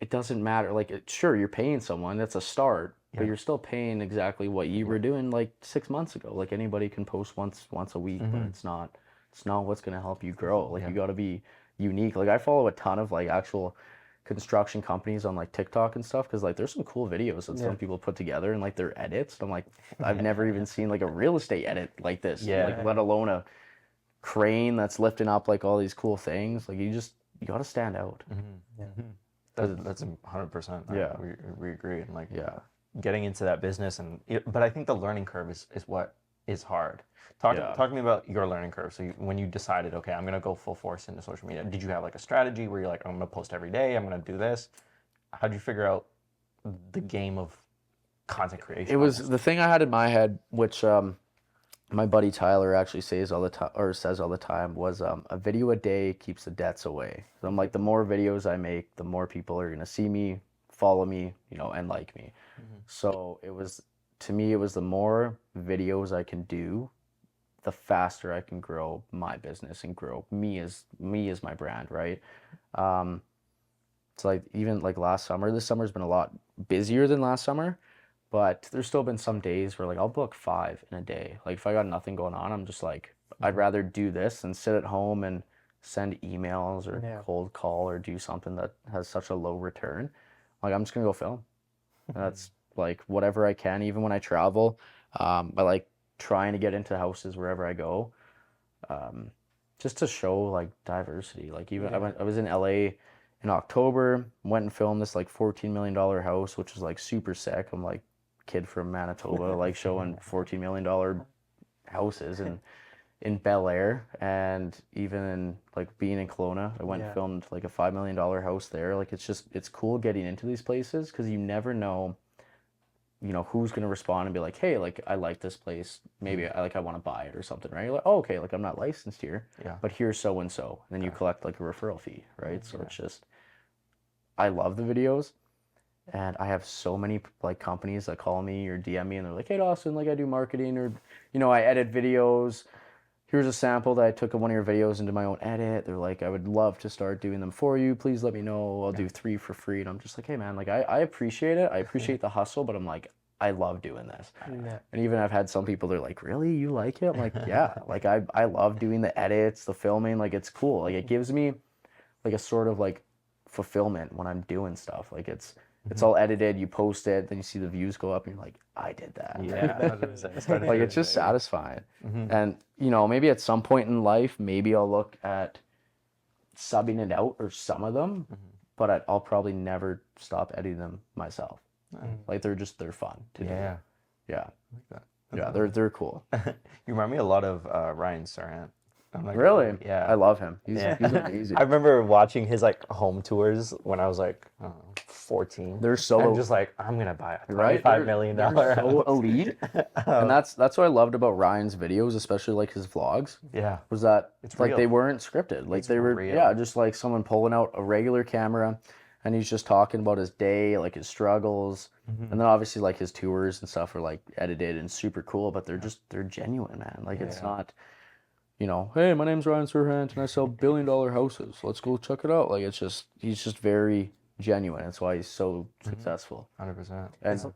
it doesn't matter. Like, sure, you're paying someone, that's a start, but you're still paying exactly what you were doing like 6 months ago. Like anybody can post once a week, but it's not what's going to help you grow. Like you got to be unique. Like I follow a ton of like actual construction companies on like TikTok and stuff because like there's some cool videos that some people put together and like their edits. And I'm like, I've never even seen like a real estate edit like this. Like let alone a crane that's lifting up like all these cool things. Like you got to stand out. That's 100%. We agree. And like getting into that business but I think the learning curve is what is hard. Talk to me about your learning curve. So when you decided, okay, I'm going to go full force into social media, did you have like a strategy where you're like, I'm going to post every day, I'm going to do this? How did you figure out the game of content creation? It was the thing I had in my head, which my buddy Tyler actually says all the time, was a video a day keeps the debts away. So I'm like, the more videos I make, the more people are going to see me, follow me, and like me. So to me, it was the more videos I can do, the faster I can grow my business and grow me as my brand, right? It's like even like last summer, this summer's been a lot busier than last summer, but there's still been some days where like I'll book 5 in a day. Like if I got nothing going on, I'm just like, I'd rather do this than sit at home and send emails or cold call or do something that has such a low return. Like I'm just gonna go film. And that's like whatever I can, even when I travel. I like trying to get into houses wherever I go, just to show like diversity. Like even I was in LA in October, went and filmed this like $14 million house, which was like super sick. I'm like kid from Manitoba, like showing $14 million houses, and in Bel Air, and even in like being in Kelowna, I went and filmed like a $5 million house there. Like it's cool getting into these places because you never know, you know, who's gonna respond and be like, hey, like I like this place, maybe I want to buy it or something, right? You're like, oh, okay, like I'm not licensed here, but here's so and so, and then you collect like a referral fee, right? So it's just, I love the videos. And I have so many like companies that call me or DM me and they're like, hey Dawson, like I do marketing, or, you know, I edit videos. Here's a sample that I took of one of your videos into my own edit. They're like, I would love to start doing them for you. Please let me know. I'll do 3 for free. And I'm just like, hey man, like I appreciate it. I appreciate the hustle, but I'm like, I love doing this. And even I've had some people, they're like, really? You like it? I'm like, yeah, like I love doing the edits, the filming. Like it's cool. Like it gives me like a sort of like fulfillment when I'm doing stuff. Like it's all edited, you post it, then you see the views go up and you're like, I did that. Yeah. Like it's just satisfying. And, you know, maybe at some point in life, maybe I'll look at subbing it out or some of them, but I'll probably never stop editing them myself. Like they're fun to do. Yeah. I like that. They're cool. You remind me a lot of Ryan Sarant. I'm like, really? Yeah. I love him. He's amazing. I remember watching his like home tours when I was like, I don't know, 14. They're so, I'm just like, I'm gonna buy a $25 million they're so elite. And that's what I loved about Ryan's videos, especially like his vlogs. Yeah. Was that It's like real. they weren't scripted. Like they were real. just like someone pulling out a regular camera and he's just talking about his day, like his struggles. And then obviously like his tours and stuff are like edited and super cool, but they're genuine, man. Like it's not, you know, hey, my name's Ryan Serhant and I sell $1 billion houses. Let's go check it out. Like it's just, he's just very genuine. That's why he's so successful. 100%. And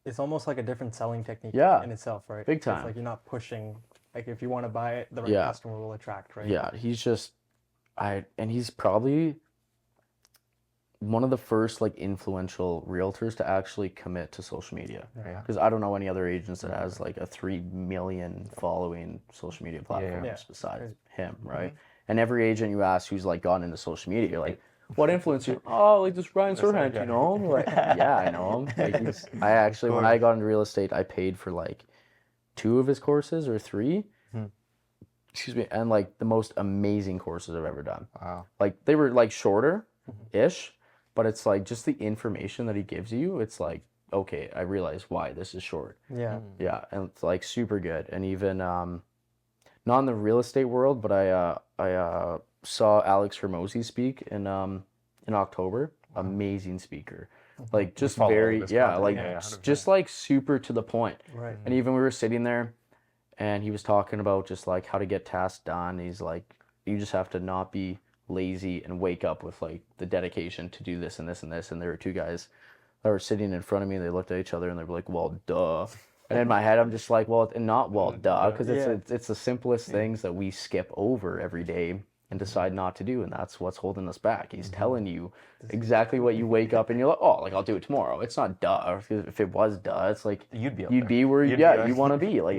it's almost like a different selling technique in itself, right? Big time. It's like you're not pushing, like if you want to buy it, the right customer will attract, right? Yeah, he's just, and he's probably one of the first like influential realtors to actually commit to social media. Because I don't know any other agents that has like a 3 million following social media platforms besides him, right? And every agent you ask who's like gotten into social media, you're like, what influenced you? Oh, like this Ryan Serhant, you know? Like, yeah, I know him. Like I actually, when I got into real estate, I paid for like 2 of his courses or 3. Excuse me, and like the most amazing courses I've ever done. Wow. Like they were like shorter-ish, but it's like just the information that he gives you, it's like, okay, I realize why this is short. Yeah. Yeah, and it's like super good. And even not in the real estate world, but I saw Alex Hermosi speak in October. Amazing speaker. Like just very just like super to the point. Right. And even we were sitting there and he was talking about just like how to get tasks done. He's like, you just have to not be lazy and wake up with like the dedication to do this and this and this. And there were 2 guys that were sitting in front of me. They looked at each other and they were like, well, duh. And in my head, I'm just like, well, and not well, duh, because it's the simplest things that we skip over every day and decide not to do. And that's what's holding us back. He's telling you exactly what you wake up and you're like, oh, like I'll do it tomorrow. It's not duh. If it was duh, it's like you'd be where you want to be. Like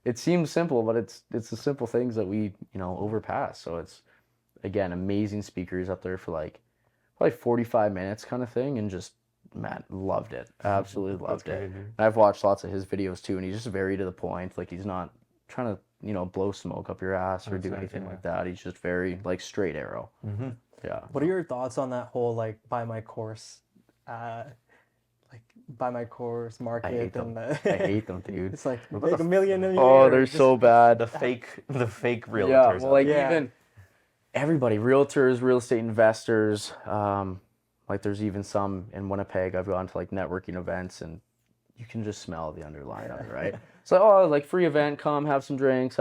it seems simple, but it's the simple things that we, you know, overpass. So it's, again, amazing speakers up there for like probably 45 minutes kind of thing, and just, man, loved it. Absolutely loved it. And I've watched lots of his videos too, and he's just very to the point. Like he's not trying to, you know, blow smoke up your ass or do anything like that. He's just very like straight arrow. Yeah. What are your thoughts on that whole like buy my course, market? I hate them, dude. It's like make $1 million. Oh, they're so bad. The fake realtors. Yeah, well, like even everybody, realtors, real estate investors, like there's even some in Winnipeg. I've gone to like networking events and you can just smell the underlying of it, right? So, oh, like free event, come have some drinks.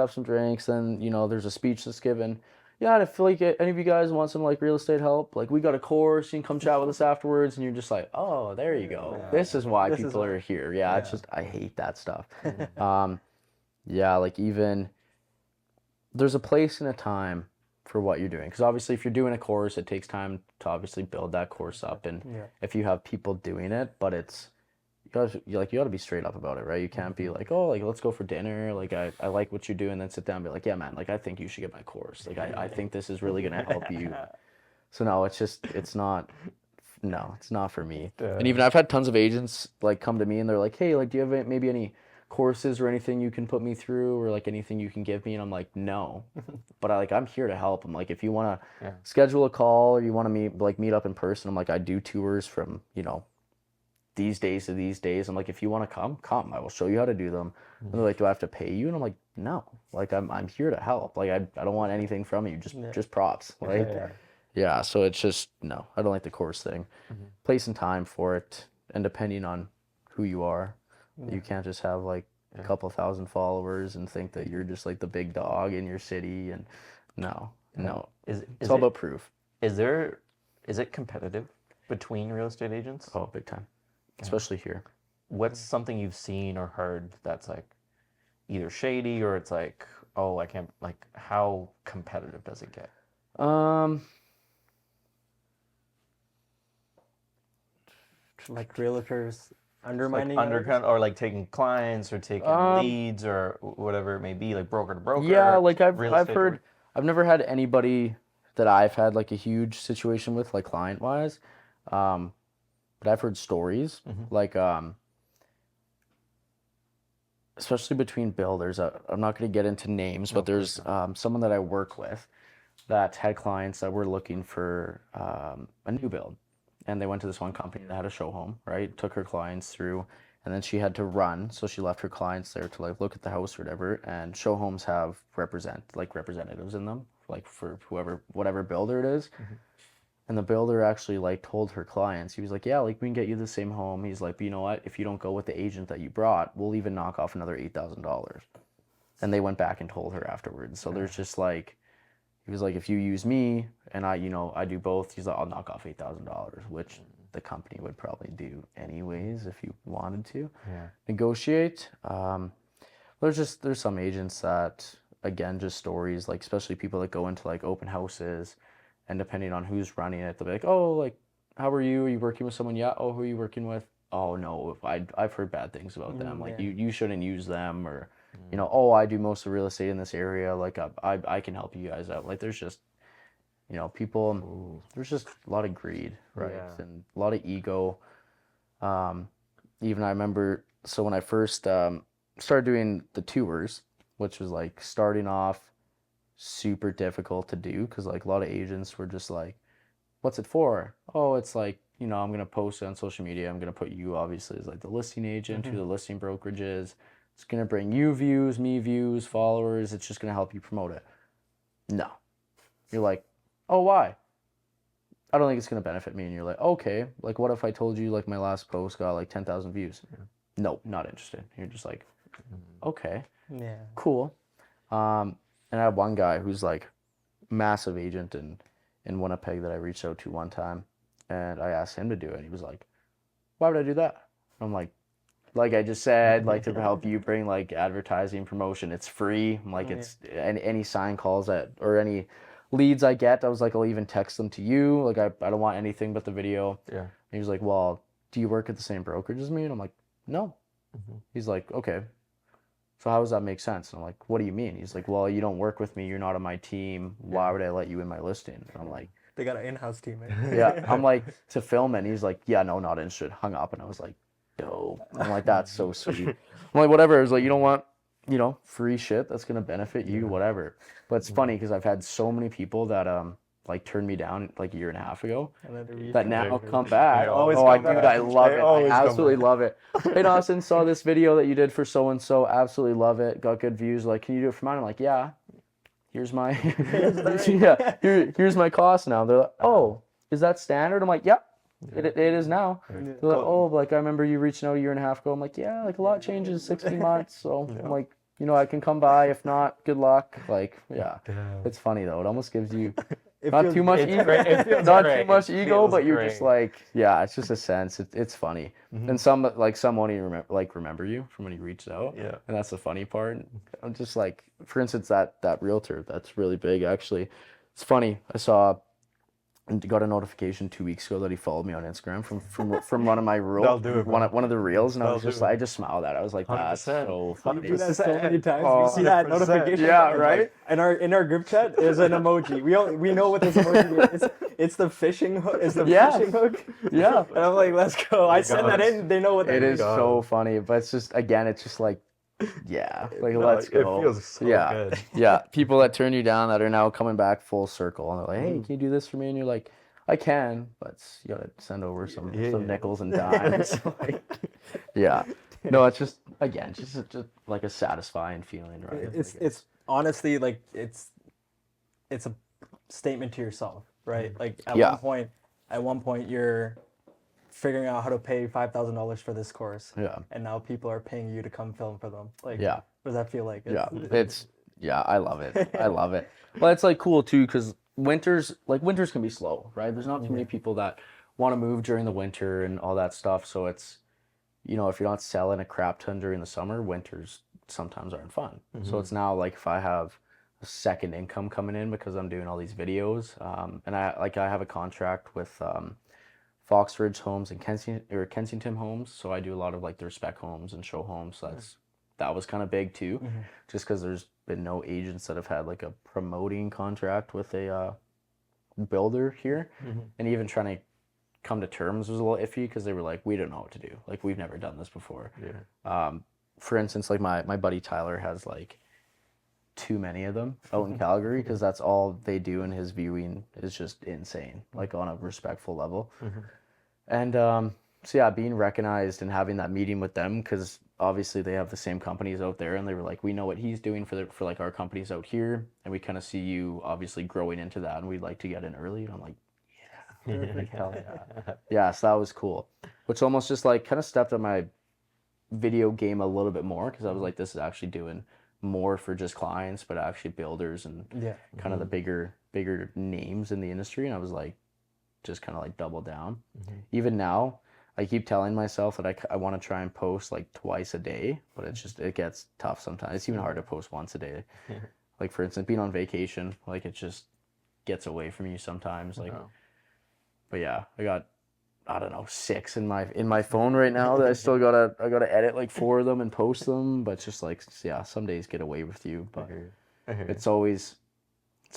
Then, you know, there's a speech that's given. Yeah, and if like any of you guys want some like real estate help, like we got a course, you can come chat with us afterwards. And you're just like, oh, there you go. Yeah. This is why people are here. Yeah, it's just, I hate that stuff. Yeah, like even there's a place and a time for what you're doing. Because obviously if you're doing a course, it takes time to obviously build that course up. And if you have people doing it, but it's, you got to be straight up about it, right? You can't be like, oh, like let's go for dinner. Like I like what you're doing. Then sit down and be like, yeah, man, like I think you should get my course. Like I think this is really going to help you. So no, it's not for me. And even I've had tons of agents like come to me and they're like, hey, like do you have maybe any courses or anything you can put me through or like anything you can give me? And I'm like, no, but I'm here to help. I'm like, if you want to schedule a call or you want to meet up in person, I'm like, I do tours from, these days to these days. I'm like, if you want to come, I will show you how to do them. And they're like, do I have to pay you? And I'm like, no, like I'm here to help. Like I don't want anything from you, just props. Like, so it's just, no, I don't like the course thing. Place and time for it. And depending on who you are, you can't just have like a couple thousand followers and think that you're just like the big dog in your city. And no. It's all about proof. Is it competitive between real estate agents? Oh, big time. Especially here. What's something you've seen or heard that's like either shady or it's like, oh, I can't, like, how competitive does it get? Like realtors undermining or like taking clients or taking leads or whatever it may be, like broker to broker. Yeah, like I've heard, I've never had anybody that I've had like a huge situation with, like client wise. But I've heard stories like, especially between builders. I'm not going to get into names, but there's someone that I work with that had clients that were looking for a new build. And they went to this one company that had a show home, right? Took her clients through, and then she had to run. So she left her clients there to like look at the house or whatever. And show homes have representatives in them, like for whatever builder it is. And the builder actually like told her clients, he was like, yeah, like we can get you the same home. He's like, but you know what? If you don't go with the agent that you brought, we'll even knock off another $8,000. And they went back and told her afterwards. So there's just like, he was like, if you use me and I do both, he's like, I'll knock off $8,000, which the company would probably do anyways if you wanted to negotiate. There's some agents that, again, just stories, like especially people that go into like open houses, and depending on who's running it, they'll be like, oh, like, how are you? Are you working with someone? Yeah. Oh, who are you working with? Oh, no, I've heard bad things about them. Like, you shouldn't use them. Or, oh, I do most of real estate in this area. Like, I can help you guys out. Like, there's just, people, there's just a lot of greed, right? Yeah. And a lot of ego. Even I remember, so when I first started doing the tours, which was like starting off, super difficult to do because like a lot of agents were just like, what's it for? Oh, it's like, I'm going to post it on social media. I'm going to put you obviously as like the listing agent, who the listing brokerage is. It's going to bring you views, me views, followers. It's just going to help you promote it. No. You're like, oh, why? I don't think it's going to benefit me. And you're like, okay, like what if I told you like my last post got like 10,000 views? No, not interested. You're just like, okay, cool. And I have one guy who's like massive agent in Winnipeg that I reached out to one time, and I asked him to do it. And he was like, why would I do that? I'm like I just said, like to help you bring like advertising promotion. It's free. I'm like, it's any sign calls or any leads I get, I was like, I'll even text them to you. Like I don't want anything but the video. Yeah. And he was like, well, do you work at the same brokerage as me? And I'm like, no. He's like, okay. So how does that make sense? And I'm like, what do you mean? He's like, well, you don't work with me. You're not on my team. Why would I let you in my listing? And I'm like, they got an in-house team. Yeah. I'm like, to film it. And he's like, yeah, no, not interested. Hung up. And I was like, dope. I'm like, that's so sweet. I'm like, whatever. It's like, you don't want, free shit that's going to benefit you, whatever. But it's funny because I've had so many people that, like turned me down like a year and a half ago that now come back. I love it. I absolutely love it. Hey Dawson, saw this video that you did for so and so. Absolutely love it. Got good views. Like, can you do it for mine? I'm like, yeah. Here's my here's my cost now. They're like, oh, is that standard? I'm like, yep. It is now. They're like, oh, like I remember you reaching out a year and a half ago. I'm like, yeah, like a lot changes 16 months. So I'm like, I can come by. If not, good luck. Like, yeah. It's funny though. It almost gives you not too much ego, but you're just like, yeah, it's just a sense. It's funny. And some won't even remember you from when you reached out. Yeah. And that's the funny part. I'm just like, for instance, that realtor, that's really big actually. It's funny. I saw and got a notification 2 weeks ago that he followed me on Instagram from one of my one of the reels, and I just smiled at it. I was like, that's 100%. So funny. We do that so many times. We see that notification. Yeah, right. In our group chat is an emoji. We know what this emoji is. It's the fishing hook. It's the fishing hook. Yeah. And I'm like, let's go. I send that in. They know what that is. It is so funny, but it's just, again, it's just like, yeah, like No, let's go. It feels so yeah, good. yeah. People that turn you down that are now coming back full circle, and they're like, "Hey, Mm. can you do this for me?" And you're like, "I can, but you gotta send over some Yeah. nickels and dimes." Like, yeah. No, it's just again, just like a satisfying feeling, right? It's honestly like it's a statement to yourself, right? Like Yeah. at one point you're figuring out how to pay $5,000 for this course, Yeah. and now people are paying you to come film for them. Like, Yeah. what does that feel like? Yeah, I love it. I love it. Well, it's like cool too because winters can be slow, right? There's not too many people that want to move during the winter and all that stuff. So it's, if you're not selling a crap ton during the summer, winters sometimes aren't fun. So it's now like if I have a second income coming in because I'm doing all these videos, and I have a contract with Fox Ridge Homes and Kensington Homes, so I do a lot of like their spec homes and show homes. So that was kind of big too, just because there's been no agents that have had like a promoting contract with a builder here, and even trying to come to terms was a little iffy because they were like, we don't know what to do, like we've never done this before. For instance, like my buddy Tyler has like too many of them out in Calgary because that's all they do, and his viewing is just insane, like on a respectful level. And so yeah, being recognized and having that meeting with them, because obviously they have the same companies out there, and they were like, we know what he's doing for like our companies out here, and we kind of see you obviously growing into that, and we'd like to get in early. And I'm like, yeah, perfect, hell yeah. Yeah, so that was cool, which almost just like kind of stepped up my video game a little bit more, because I was like, this is actually doing more for just clients, but actually builders and kind of the bigger names in the industry. And I was like, just kind of like double down. Even now, I keep telling myself that I want to try and post like twice a day, but it gets tough sometimes. It's even hard to post once a day. Like for instance, being on vacation, like it just gets away from you sometimes. Like, but yeah, I got, I don't know, 6 in my phone right now that I gotta edit like 4 of them and post them. But just like, yeah, some days get away with you. But it's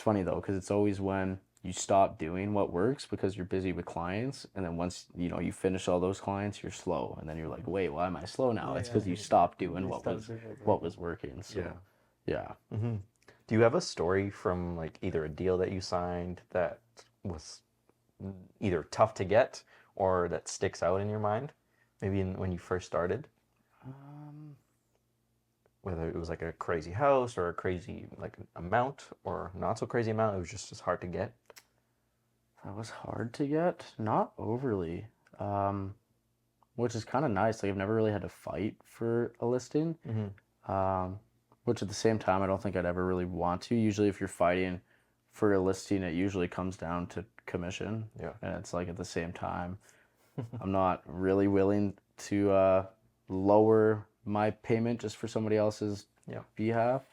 funny though, because it's always when you stop doing what works because you're busy with clients, and then once you finish all those clients, you're slow, and then you're like, wait, why am I slow now? It's because you stopped doing what was working. So yeah. Do you have a story from like either a deal that you signed that was either tough to get or that sticks out in your mind, maybe when you first started? Whether it was like a crazy house or a crazy like amount or not so crazy amount, it was just as hard to get. That was hard to get? Not overly, which is kind of nice. Like I've never really had to fight for a listing, which at the same time I don't think I'd ever really want to. Usually if you're fighting for a listing, it usually comes down to commission. And it's like at the same time, I'm not really willing to lower my payment just for somebody else's behalf.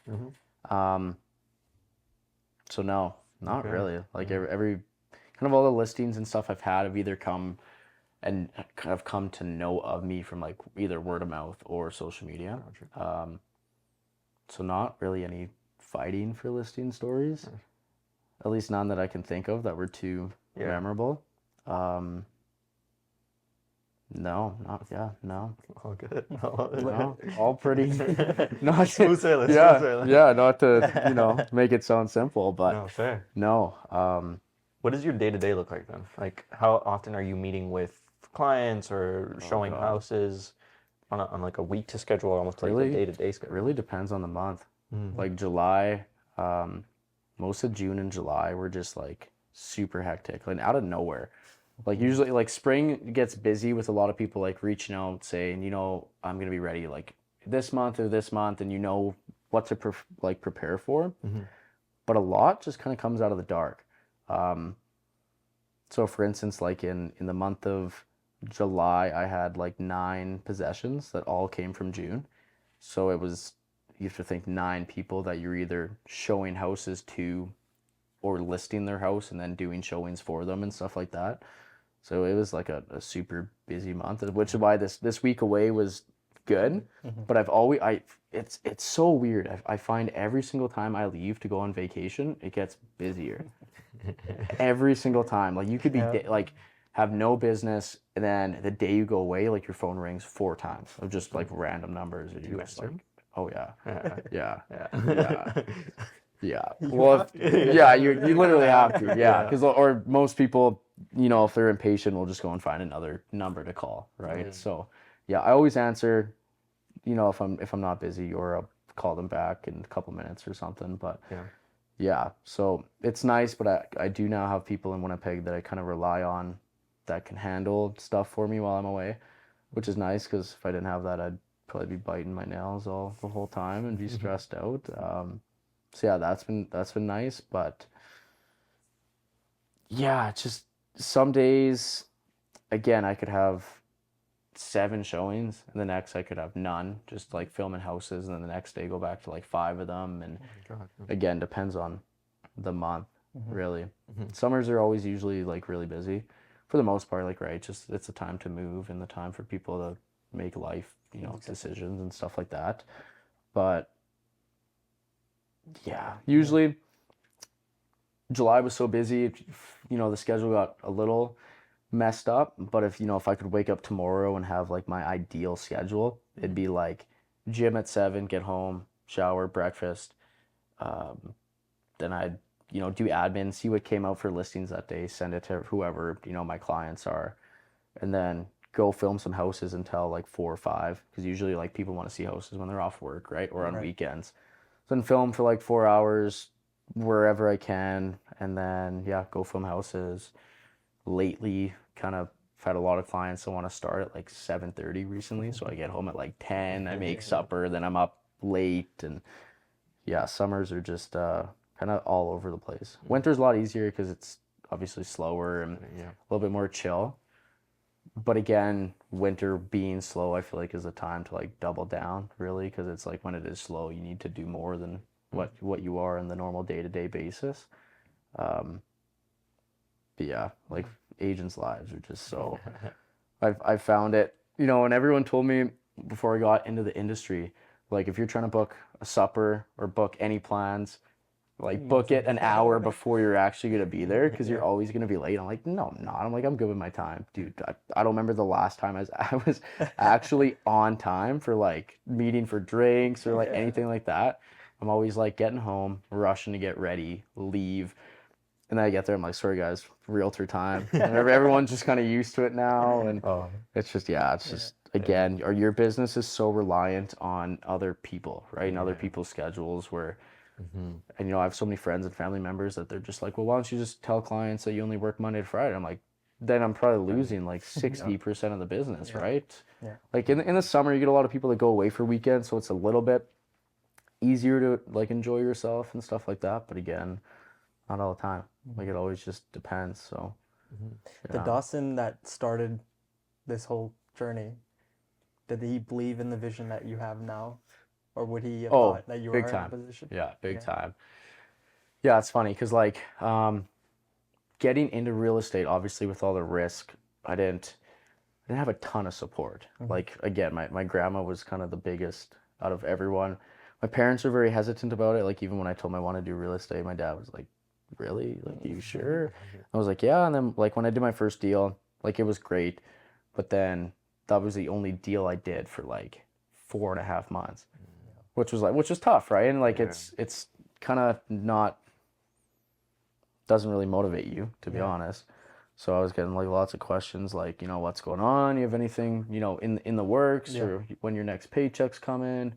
So no, not really. Like every kind of all the listings and stuff I've had have either come and kind of come to know of me from like either word of mouth or social media. So not really any fighting for listing stories, at least none that I can think of that were too memorable. No. All good. No, all pretty. Not Smooth sailing. Not to make it sound simple, but no, fair. No. What does your day-to-day look like then? Like how often are you meeting with clients or showing houses on like a week to schedule, or almost like a day-to-day schedule? Really depends on the month. Like July, most of June and July were just like super hectic, like out of nowhere. Like usually like spring gets busy with a lot of people like reaching out saying, I'm going to be ready like this month or this month, and what to prepare for. But a lot just kind of comes out of the dark. So for instance, like in the month of July, I had like 9 possessions that all came from June. So you have to think 9 people that you're either showing houses to or listing their house and then doing showings for them and stuff like that. So it was like a super busy month, which is why this week away was good. But it's so weird. I find every single time I leave to go on vacation, it gets busier. Every single time. Like you could be like have no business, and then the day you go away, like your phone rings 4 times of just like random numbers. Do you answer? Oh yeah. Yeah. Yeah. Yeah. Yeah. You Well, have to. yeah, you literally have to. Yeah, Yeah. because or most people, if they're impatient, will just go and find another number to call, right? Mm. So, yeah, I always answer, if I'm not busy, or I'll call them back in a couple minutes or something. But Yeah. yeah, so it's nice, but I do now have people in Winnipeg that I kind of rely on that can handle stuff for me while I'm away, which is nice because if I didn't have that, I'd probably be biting my nails all the whole time and be stressed out. So yeah, that's been nice, but yeah, it's just some days, again, I could have 7 showings, and the next I could have none, just like filming houses, and then the next day go back to like 5 of them, and God. again, depends on the month, Mhm. really. Mhm. Summers are always usually like really busy, for the most part, like right, just it's a time to move and the time for people to make life, decisions and stuff like that. But yeah, usually July was so busy, the schedule got a little messed up. But if I could wake up tomorrow and have like my ideal schedule, it'd be like gym at 7, get home, shower, breakfast. Then I'd, do admin, see what came out for listings that day, send it to whoever, my clients are, and then go film some houses until like 4 or 5, because usually like people want to see houses when they're off work, right? Or on weekends. So then film for like 4 hours wherever I can, and then yeah, go film houses. Lately, kind of had a lot of clients that want to start at like 7:30 recently, so I get home at like 10, I make supper, then I'm up late, and yeah, summers are just kind of all over the place. Winter's a lot easier because it's obviously slower and Yeah. a little bit more chill. But again, winter being slow, I feel like is a time to like double down, really, because it's like when it is slow, you need to do more than what you are on the normal day-to-day basis. But yeah, like agents' lives are just so. I've found it, and everyone told me before I got into the industry, like if you're trying to book a supper or book any plans, like book it an hour before you're actually gonna be there, because you're always gonna be late. I'm like, no, I'm not. I'm like, I'm good with my time, dude. I don't remember the last time I was actually on time for like meeting for drinks or like anything like that. I'm always like getting home, rushing to get ready, leave. And then I get there, I'm like, sorry guys, realtor time. And everyone's just kind of used to it now. And Oh. it's just, again, your business is so reliant on other people, right? And other people's schedules where, and I have so many friends and family members that they're just like, well, why don't you just tell clients that you only work Monday to Friday? I'm like, then I'm probably losing like 60% of the business, right? Yeah. Like in the summer, you get a lot of people that go away for weekends, so it's a little bit easier to like enjoy yourself and stuff like that. But again, not all the time. Like it always just depends. So The Dawson that started this whole journey, did he believe in the vision that you have now, or would he have thought that you were big in time. that position? Yeah, big time. Yeah, it's funny because like getting into real estate, obviously with all the risk, I didn't have a ton of support. Like again, my grandma was kind of the biggest out of everyone. My parents were very hesitant about it. Like even when I told them I want to do real estate, my dad was like, really? Like, you sure? I was like, yeah. And then like when I did my first deal, like it was great, but then that was the only deal I did for like 4.5 months, which was tough, right? And like it's kind of not, doesn't really motivate you, to be honest. So I was getting like lots of questions like, what's going on? You have anything, in the works, or when your next paycheck's coming?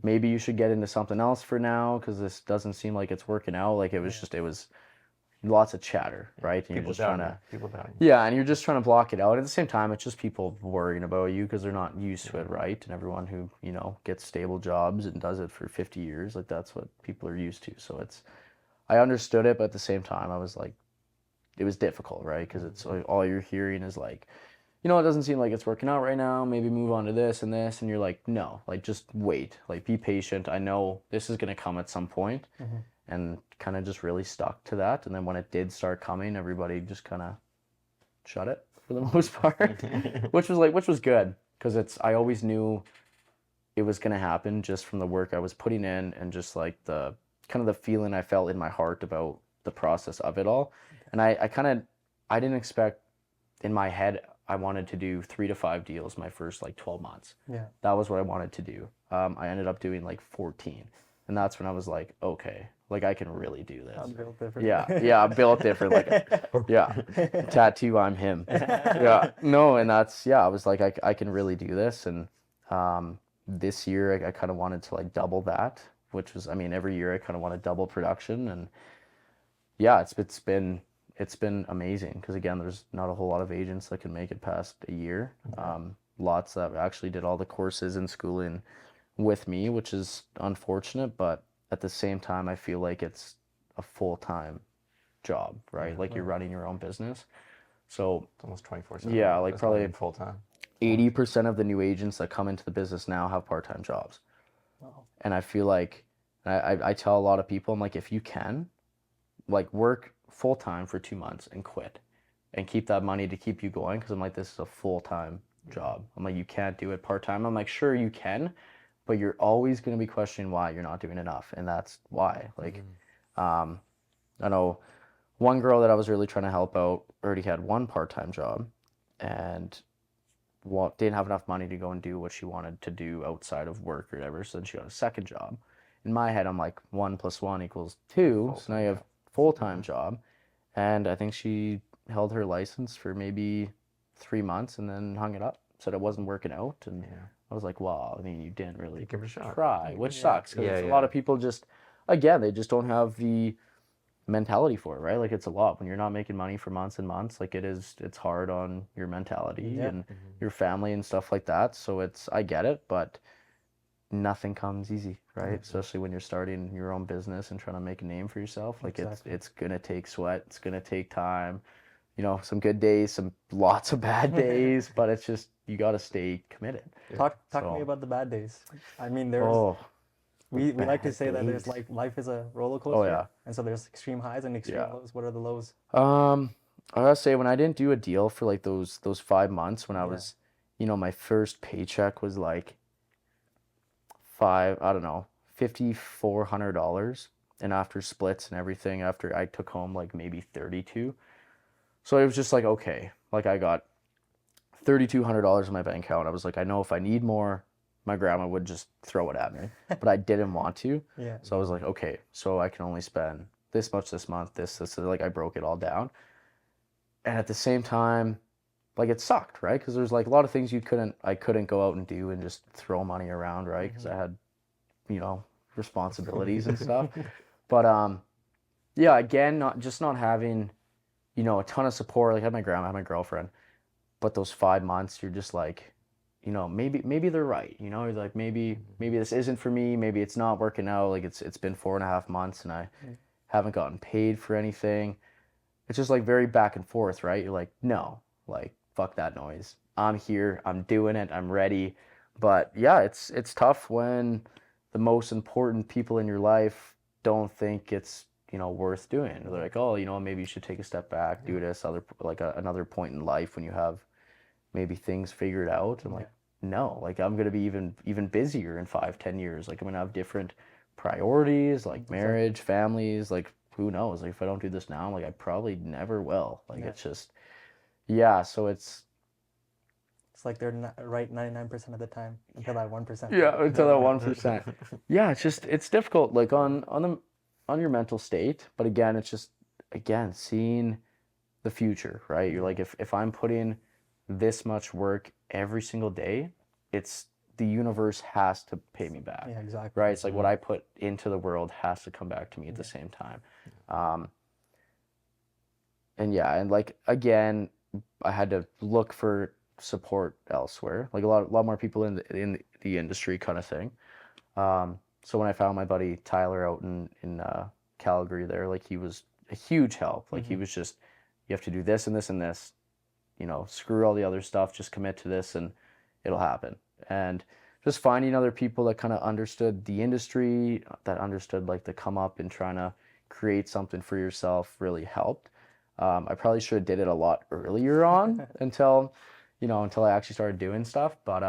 Maybe you should get into something else for now because this doesn't seem like it's working out. Like it was lots of chatter, right? And you're just trying to, and you're just trying to block it out. At the same time, it's just people worrying about you because they're not used to it, right? And everyone who, gets stable jobs and does it for 50 years, like that's what people are used to. So I understood it, but at the same time, I was like, it was difficult, right? Because it's like, all you're hearing is like, it doesn't seem like it's working out right now. Maybe move on to this and this. And you're like, no, like just wait, like be patient. I know this is going to come at some point. And kind of just really stuck to that. And then when it did start coming, everybody just kind of shut it for the most part, which was good because I always knew it was going to happen just from the work I was putting in and just like the kind of the feeling I felt in my heart about the process of it all. And I didn't expect in my head I wanted to do 3 to 5 deals my first like 12 months. Yeah. That was what I wanted to do. I ended up doing like 14. And that's when I was like, okay, like I can really do this. I'm built different. Yeah, I'm built different. Like, yeah, tattoo, I'm him. Yeah, no, and that's, I was like, I can really do this. And this year I kind of wanted to like double that, which was, I mean, every year I kind of want to double production. And yeah, it's been amazing because again, there's not a whole lot of agents that can make it past a year. Lots that actually did all the courses and schooling with me, which is unfortunate, but at the same time, I feel like it's a full-time job, right? Like you're running your own business. So It's almost 24/7. yeah, like probably full time. 80% of the new agents that come into the business now have part-time jobs. Wow. And I feel like I tell a lot of people, I'm like, if you can, like work full-time for 2 months and quit and keep that money to keep you going. Cause I'm like, this is a full-time job. I'm like, you can't do it part-time. I'm like, sure you can, but you're always going to be questioning why you're not doing enough. And that's why, like, I know one girl that I was really trying to help out already had one part-time job and didn't have enough money to go and do what she wanted to do outside of work or whatever. So then she got a second job. In my head, I'm like 1 + 1 = 2. So now you have full-time job. And I think she held her license for maybe 3 months and then hung it up. Said it wasn't working out. And I was like, wow, I mean, you didn't really Give it a shot. try, which sucks. Because Yeah, a lot of people just, again, they just don't have the mentality for it, right? Like it's a lot when you're not making money for months and months. Like it's hard on your mentality and your family and stuff like that. So I get it, but nothing comes easy, right? Especially when you're starting your own business and trying to make a name for yourself. Like it's gonna take sweat, it's gonna take time, you know, some good days, some lots of bad days, but it's just you gotta stay committed. Talk to me about the bad days. I mean, there's we like to say that there's like life is a roller coaster. Oh yeah. And so there's extreme highs and extreme lows. What are the lows? I gotta say when I didn't do a deal for like those 5 months when I was, you know, my first paycheck was like $5,400, and after splits and everything, after I took home like maybe 32. So it was just like, okay, like I got $3,200 in my bank account. I was like, I know if I need more, my grandma would just throw it at me, but I didn't want to. So I was like, okay, so I can only spend this much this month, this, so like I broke it all down. And at the same time, like it sucked, right? Because there's like a lot of things I couldn't go out and do and just throw money around, right? Because I had, you know, responsibilities and stuff. But yeah, again, not having, you know, a ton of support. Like I had my grandma, I had my girlfriend, but those 5 months, you're just like, you know, maybe they're right. You know, like maybe this isn't for me. Maybe it's not working out. Like it's been 4.5 months and I haven't gotten paid for anything. It's just like very back and forth, right? You're like, no, like fuck that noise. I'm here. I'm doing it. I'm ready. But yeah, it's tough when the most important people in your life don't think it's, you know, worth doing. They're like, oh, you know, maybe you should take a step back, do this another point in life when you have maybe things figured out. I'm like, no, like I'm gonna be even busier in 5-10 years. Like I'm gonna have different priorities, like marriage, families, like who knows? Like if I don't do this now, like I probably never will. Like it's just, so it's like they're not right 99% of the time until that 1%. Yeah, until that 1%. Yeah, it's difficult, like on your mental state. But again, it's just seeing the future, right? You're like, if I'm putting this much work every single day, it's the universe has to pay me back. Yeah, exactly. Right? It's like what I put into the world has to come back to me at the same time. And like again, I had to look for support elsewhere. Like a lot more people in the industry kind of thing. So when I found my buddy Tyler out in Calgary there, like he was a huge help. Like he was just, you have to do this and this and this. You know, screw all the other stuff, just commit to this and it'll happen. And just finding other people that kind of understood the industry, that understood like the come up and trying to create something for yourself really helped. I probably should have did it a lot earlier on until I actually started doing stuff. But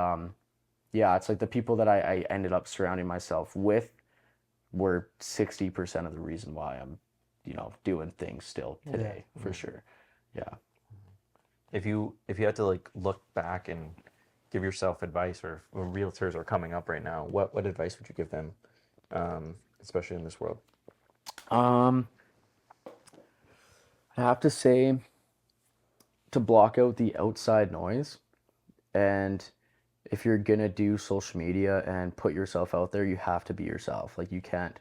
yeah, it's like the people that I ended up surrounding myself with were 60% of the reason why I'm, you know, doing things still today, for sure. Yeah. If you had to like look back and give yourself advice, or when realtors are coming up right now, what advice would you give them, especially in this world? I have to say to block out the outside noise, and if you're gonna do social media and put yourself out there, you have to be yourself. Like you can't.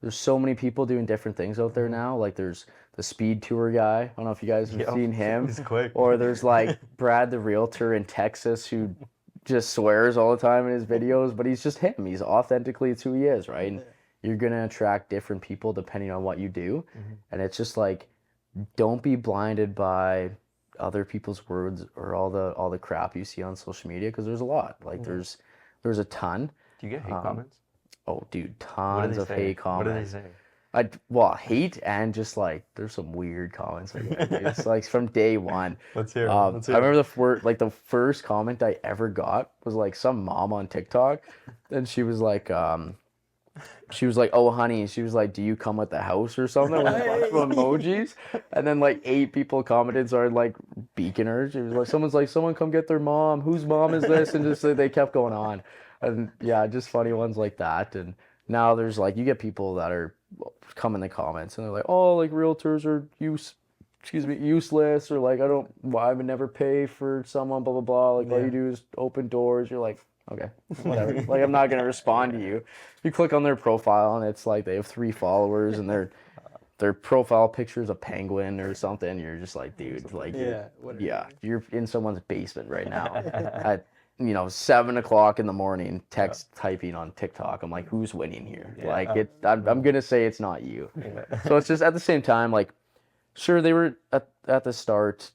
There's so many people doing different things out there now. Like there's the speed tour guy. I don't know if you guys have seen him. He's quick. Or there's like Brad the realtor in Texas who just swears all the time in his videos, but he's just him. He's authentically, it's who he is, right? And you're gonna attract different people depending on what you do. And it's just like, don't be blinded by other people's words or all the crap you see on social media, because there's a lot. Like there's a ton. Do you get hate comments? Oh, dude, tons of hate comments. What do they say? Well, hate and just like there's some weird comments. Like that, dude. It's like from day one. Let's hear. I remember the first comment I ever got was like some mom on TikTok, and she was like, "Oh, honey," she was like, "Do you come with the house or something?" With a bunch of emojis, and then like 8 people commented, started like beaking her. She was like, "Someone come get their mom. Whose mom is this?" And just like, they kept going on, and yeah, just funny ones like that. And now there's like, you get people that are come in the comments and they're like, "Oh, like realtors are useless," or like, I would never pay for someone, blah blah blah. Like all you do is open doors. You're like, okay, whatever. Like I'm not gonna respond to you. You click on their profile and it's like they have 3 followers and their profile picture is a penguin or something. You're just like, dude, like you're in someone's basement right now at 7 o'clock in the morning, typing on TikTok. I'm like, who's winning here? Like I'm gonna say it's not you. So it's just at the same time, like, sure, they were at the start.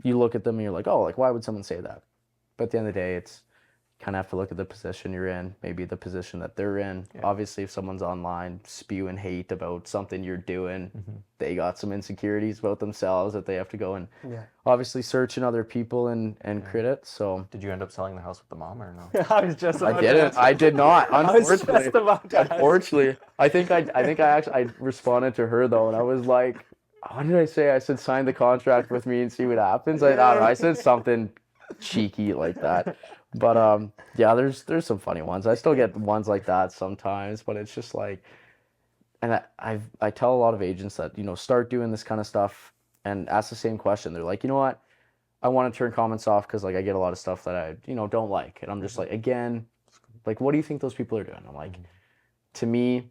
You look at them and you're like, oh, like why would someone say that? But at the end of the day, it's kind of have to look at the position you're in, maybe the position that they're in. Obviously, if someone's online spewing hate about something you're doing, they got some insecurities about themselves that they have to go and obviously search in other people and crit it. So did you end up selling the house with the mom or no? I was just about I didn't. I did not. Unfortunately, I was just about to ask. Unfortunately, I think I responded to her though, and I was like, what did I say? I said sign the contract with me and see what happens. I don't know. I said something cheeky like that. But yeah, there's some funny ones. I still get ones like that sometimes, but it's just like, and I tell a lot of agents that, start doing this kind of stuff and ask the same question. They're like, you know what? I want to turn comments off because like I get a lot of stuff that I, don't like. And I'm just like, again, like, what do you think those people are doing? I'm like, to me,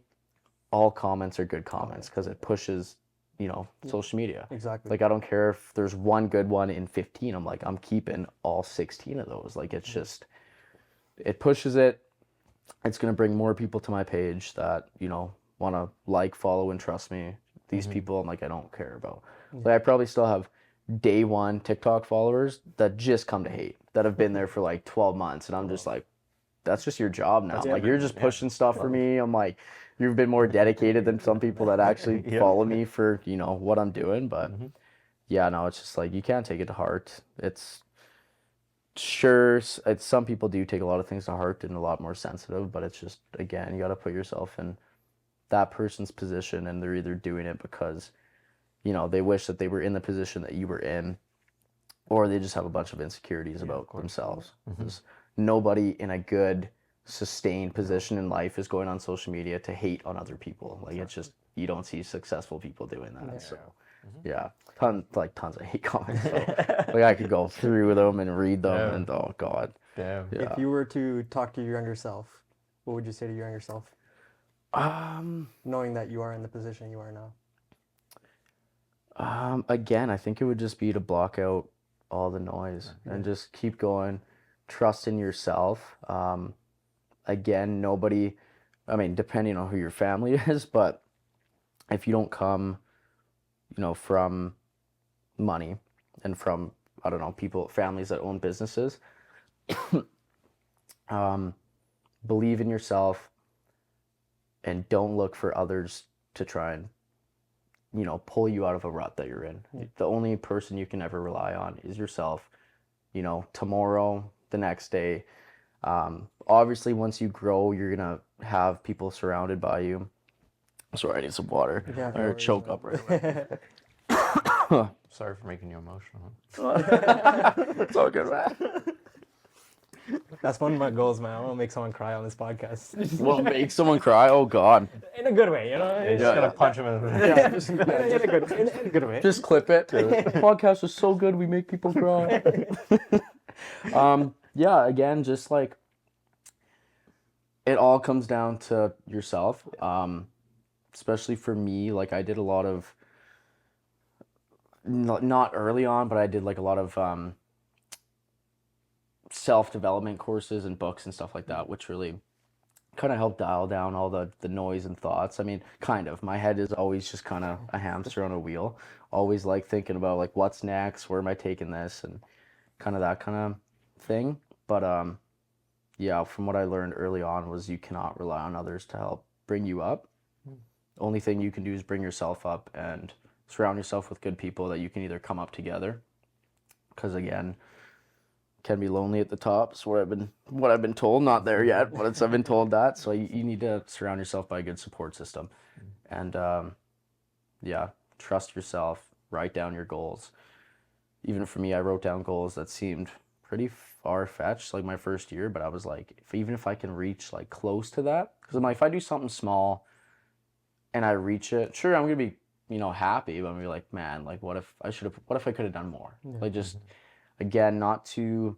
all comments are good comments because it pushes, social media. Exactly. Like, I don't care if there's one good one in 15. I'm like, I'm keeping all 16 of those. Like, it's just, it pushes it. It's going to bring more people to my page that, want to like, follow, and trust me. These people, I'm like, I don't care about. Like, I probably still have day one TikTok followers that just come to hate, that have been there for like 12 months. And I'm just like, that's just your job now. Like, you're just pushing stuff for me. I'm like, you've been more dedicated than some people that actually follow me for, what I'm doing. But yeah, no, it's just like, you can't take it to heart. It's sure, some people do take a lot of things to heart and a lot more sensitive, but it's just, again, you got to put yourself in that person's position, and they're either doing it because, they wish that they were in the position that you were in, or they just have a bunch of insecurities about themselves. Because nobody in a good, sustained position in life is going on social media to hate on other people. Like, it's just, you don't see successful people doing that. So yeah, tons of hate comments. So, like, I could go through them and read them and oh god. Damn. Yeah. If you were to talk to your younger self, what would you say to your younger self? Knowing that you are in the position you are now. Again, I think it would just be to block out all the noise and just keep going, trust in yourself. Again, nobody, depending on who your family is, but if you don't come, from money and from, I don't know, families that own businesses, believe in yourself and don't look for others to try and, pull you out of a rut that you're in. The only person you can ever rely on is yourself, tomorrow, the next day. Obviously, once you grow, you're gonna have people surrounded by you. Sorry, I need some water. Yeah, I'm gonna choke up right away. Sorry for making you emotional. It's all good, man. That's one of my goals, man. I want to make someone cry on this podcast. Well, make someone cry? Oh, God. In a good way, you know? You're just gonna punch him in the Yeah, just, in a good way. Just clip it. The podcast is so good, we make people cry. Yeah, again, just like, it all comes down to yourself. Especially for me, like, I did a lot of, not early on, but I did like a lot of self-development courses and books and stuff like that, which really kind of helped dial down all the noise and thoughts. I mean, kind of. My head is always just kind of a hamster on a wheel. Always like thinking about like what's next, where am I taking this, and kind of that kind of thing. But yeah, from what I learned early on was you cannot rely on others to help bring you up. Only thing you can do is bring yourself up and surround yourself with good people that you can either come up together. Because again, can be lonely at the top. It's what I've been told. Not there yet, but I've been told that. So you need to surround yourself by a good support system, and yeah, trust yourself. Write down your goals. Even for me, I wrote down goals that seemed pretty far-fetched, like my first year. But I was like, even if I can reach like close to that, because I'm like, if I do something small, and I reach it, sure, I'm gonna be happy, but I'm gonna be like, man, like what if I could have done more? Yeah. Like just. Again, not to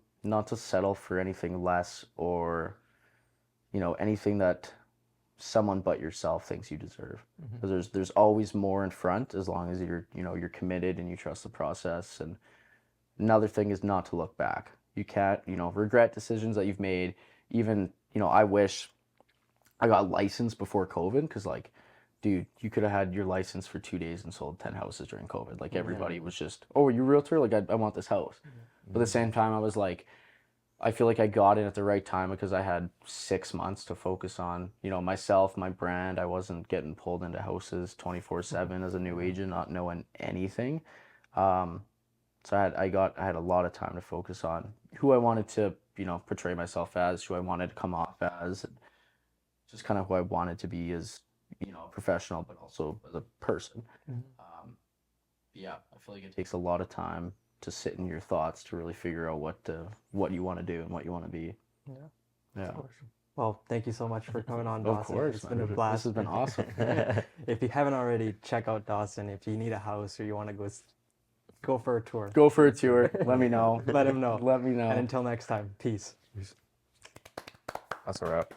settle for anything less or, anything that someone but yourself thinks you deserve. Because there's always more in front as long as you're committed and you trust the process. And another thing is not to look back. You can't, regret decisions that you've made. Even, I wish I got licensed before COVID because like, dude, you could have had your license for 2 days and sold 10 houses during COVID. Like everybody was just, oh, are you a realtor? Like I want this house. But at the same time, I was like, I feel like I got in at the right time because I had 6 months to focus on, myself, my brand. I wasn't getting pulled into houses 24/7 as a new agent, not knowing anything. So I had a lot of time to focus on who I wanted to, portray myself as, who I wanted to come off as, and just kind of who I wanted to be as, a professional, but also as a person. Yeah, I feel like it takes a lot of time to sit in your thoughts to really figure out what you want to do and what you want to be. Yeah. Of course. Well, thank you so much for coming on, Dawson. Of course, it's been a blast. This has been awesome. If you haven't already, check out Dawson. If you need a house or you want to go for a tour. Go for a tour. Let me know. Let him know. Let me know. And until next time, peace. That's a wrap.